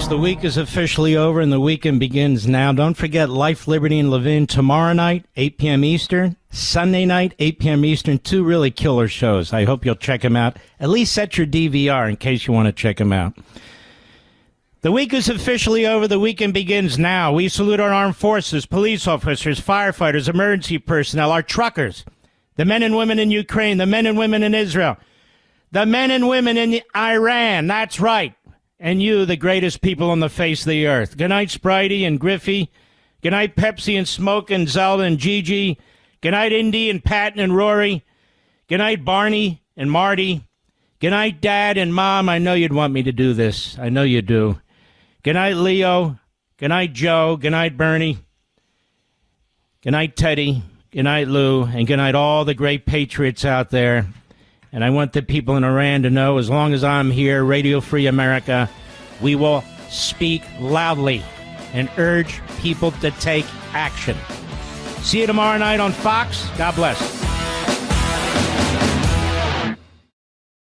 S2: The week is officially over and the weekend begins now. Don't forget Life, Liberty, and Levin tomorrow night, 8 p.m. Eastern. Sunday night, 8 p.m. Eastern. 2 really killer shows. I hope you'll check them out. At least set your DVR in case you want to check them out. The week is officially over. The weekend begins now. We salute our armed forces, police officers, firefighters, emergency personnel, our truckers, the men and women in Ukraine, the men and women in Israel, the men and women in Iran. That's right. And you, the greatest people on the face of the earth. Good night, Spritey and Griffey. Good night, Pepsi and Smoke and Zelda and Gigi. Good night, Indy and Patton and Rory. Good night, Barney and Marty. Good night, Dad and Mom. I know you'd want me to do this. I know you do. Good night, Leo. Good night, Joe. Good night, Bernie. Good night, Teddy. Good night, Lou. And good night, all the great patriots out there. And I want the people in Iran to know, as long as I'm here, Radio Free America, we will speak loudly and urge people to take action. See you tomorrow night on Fox. God bless.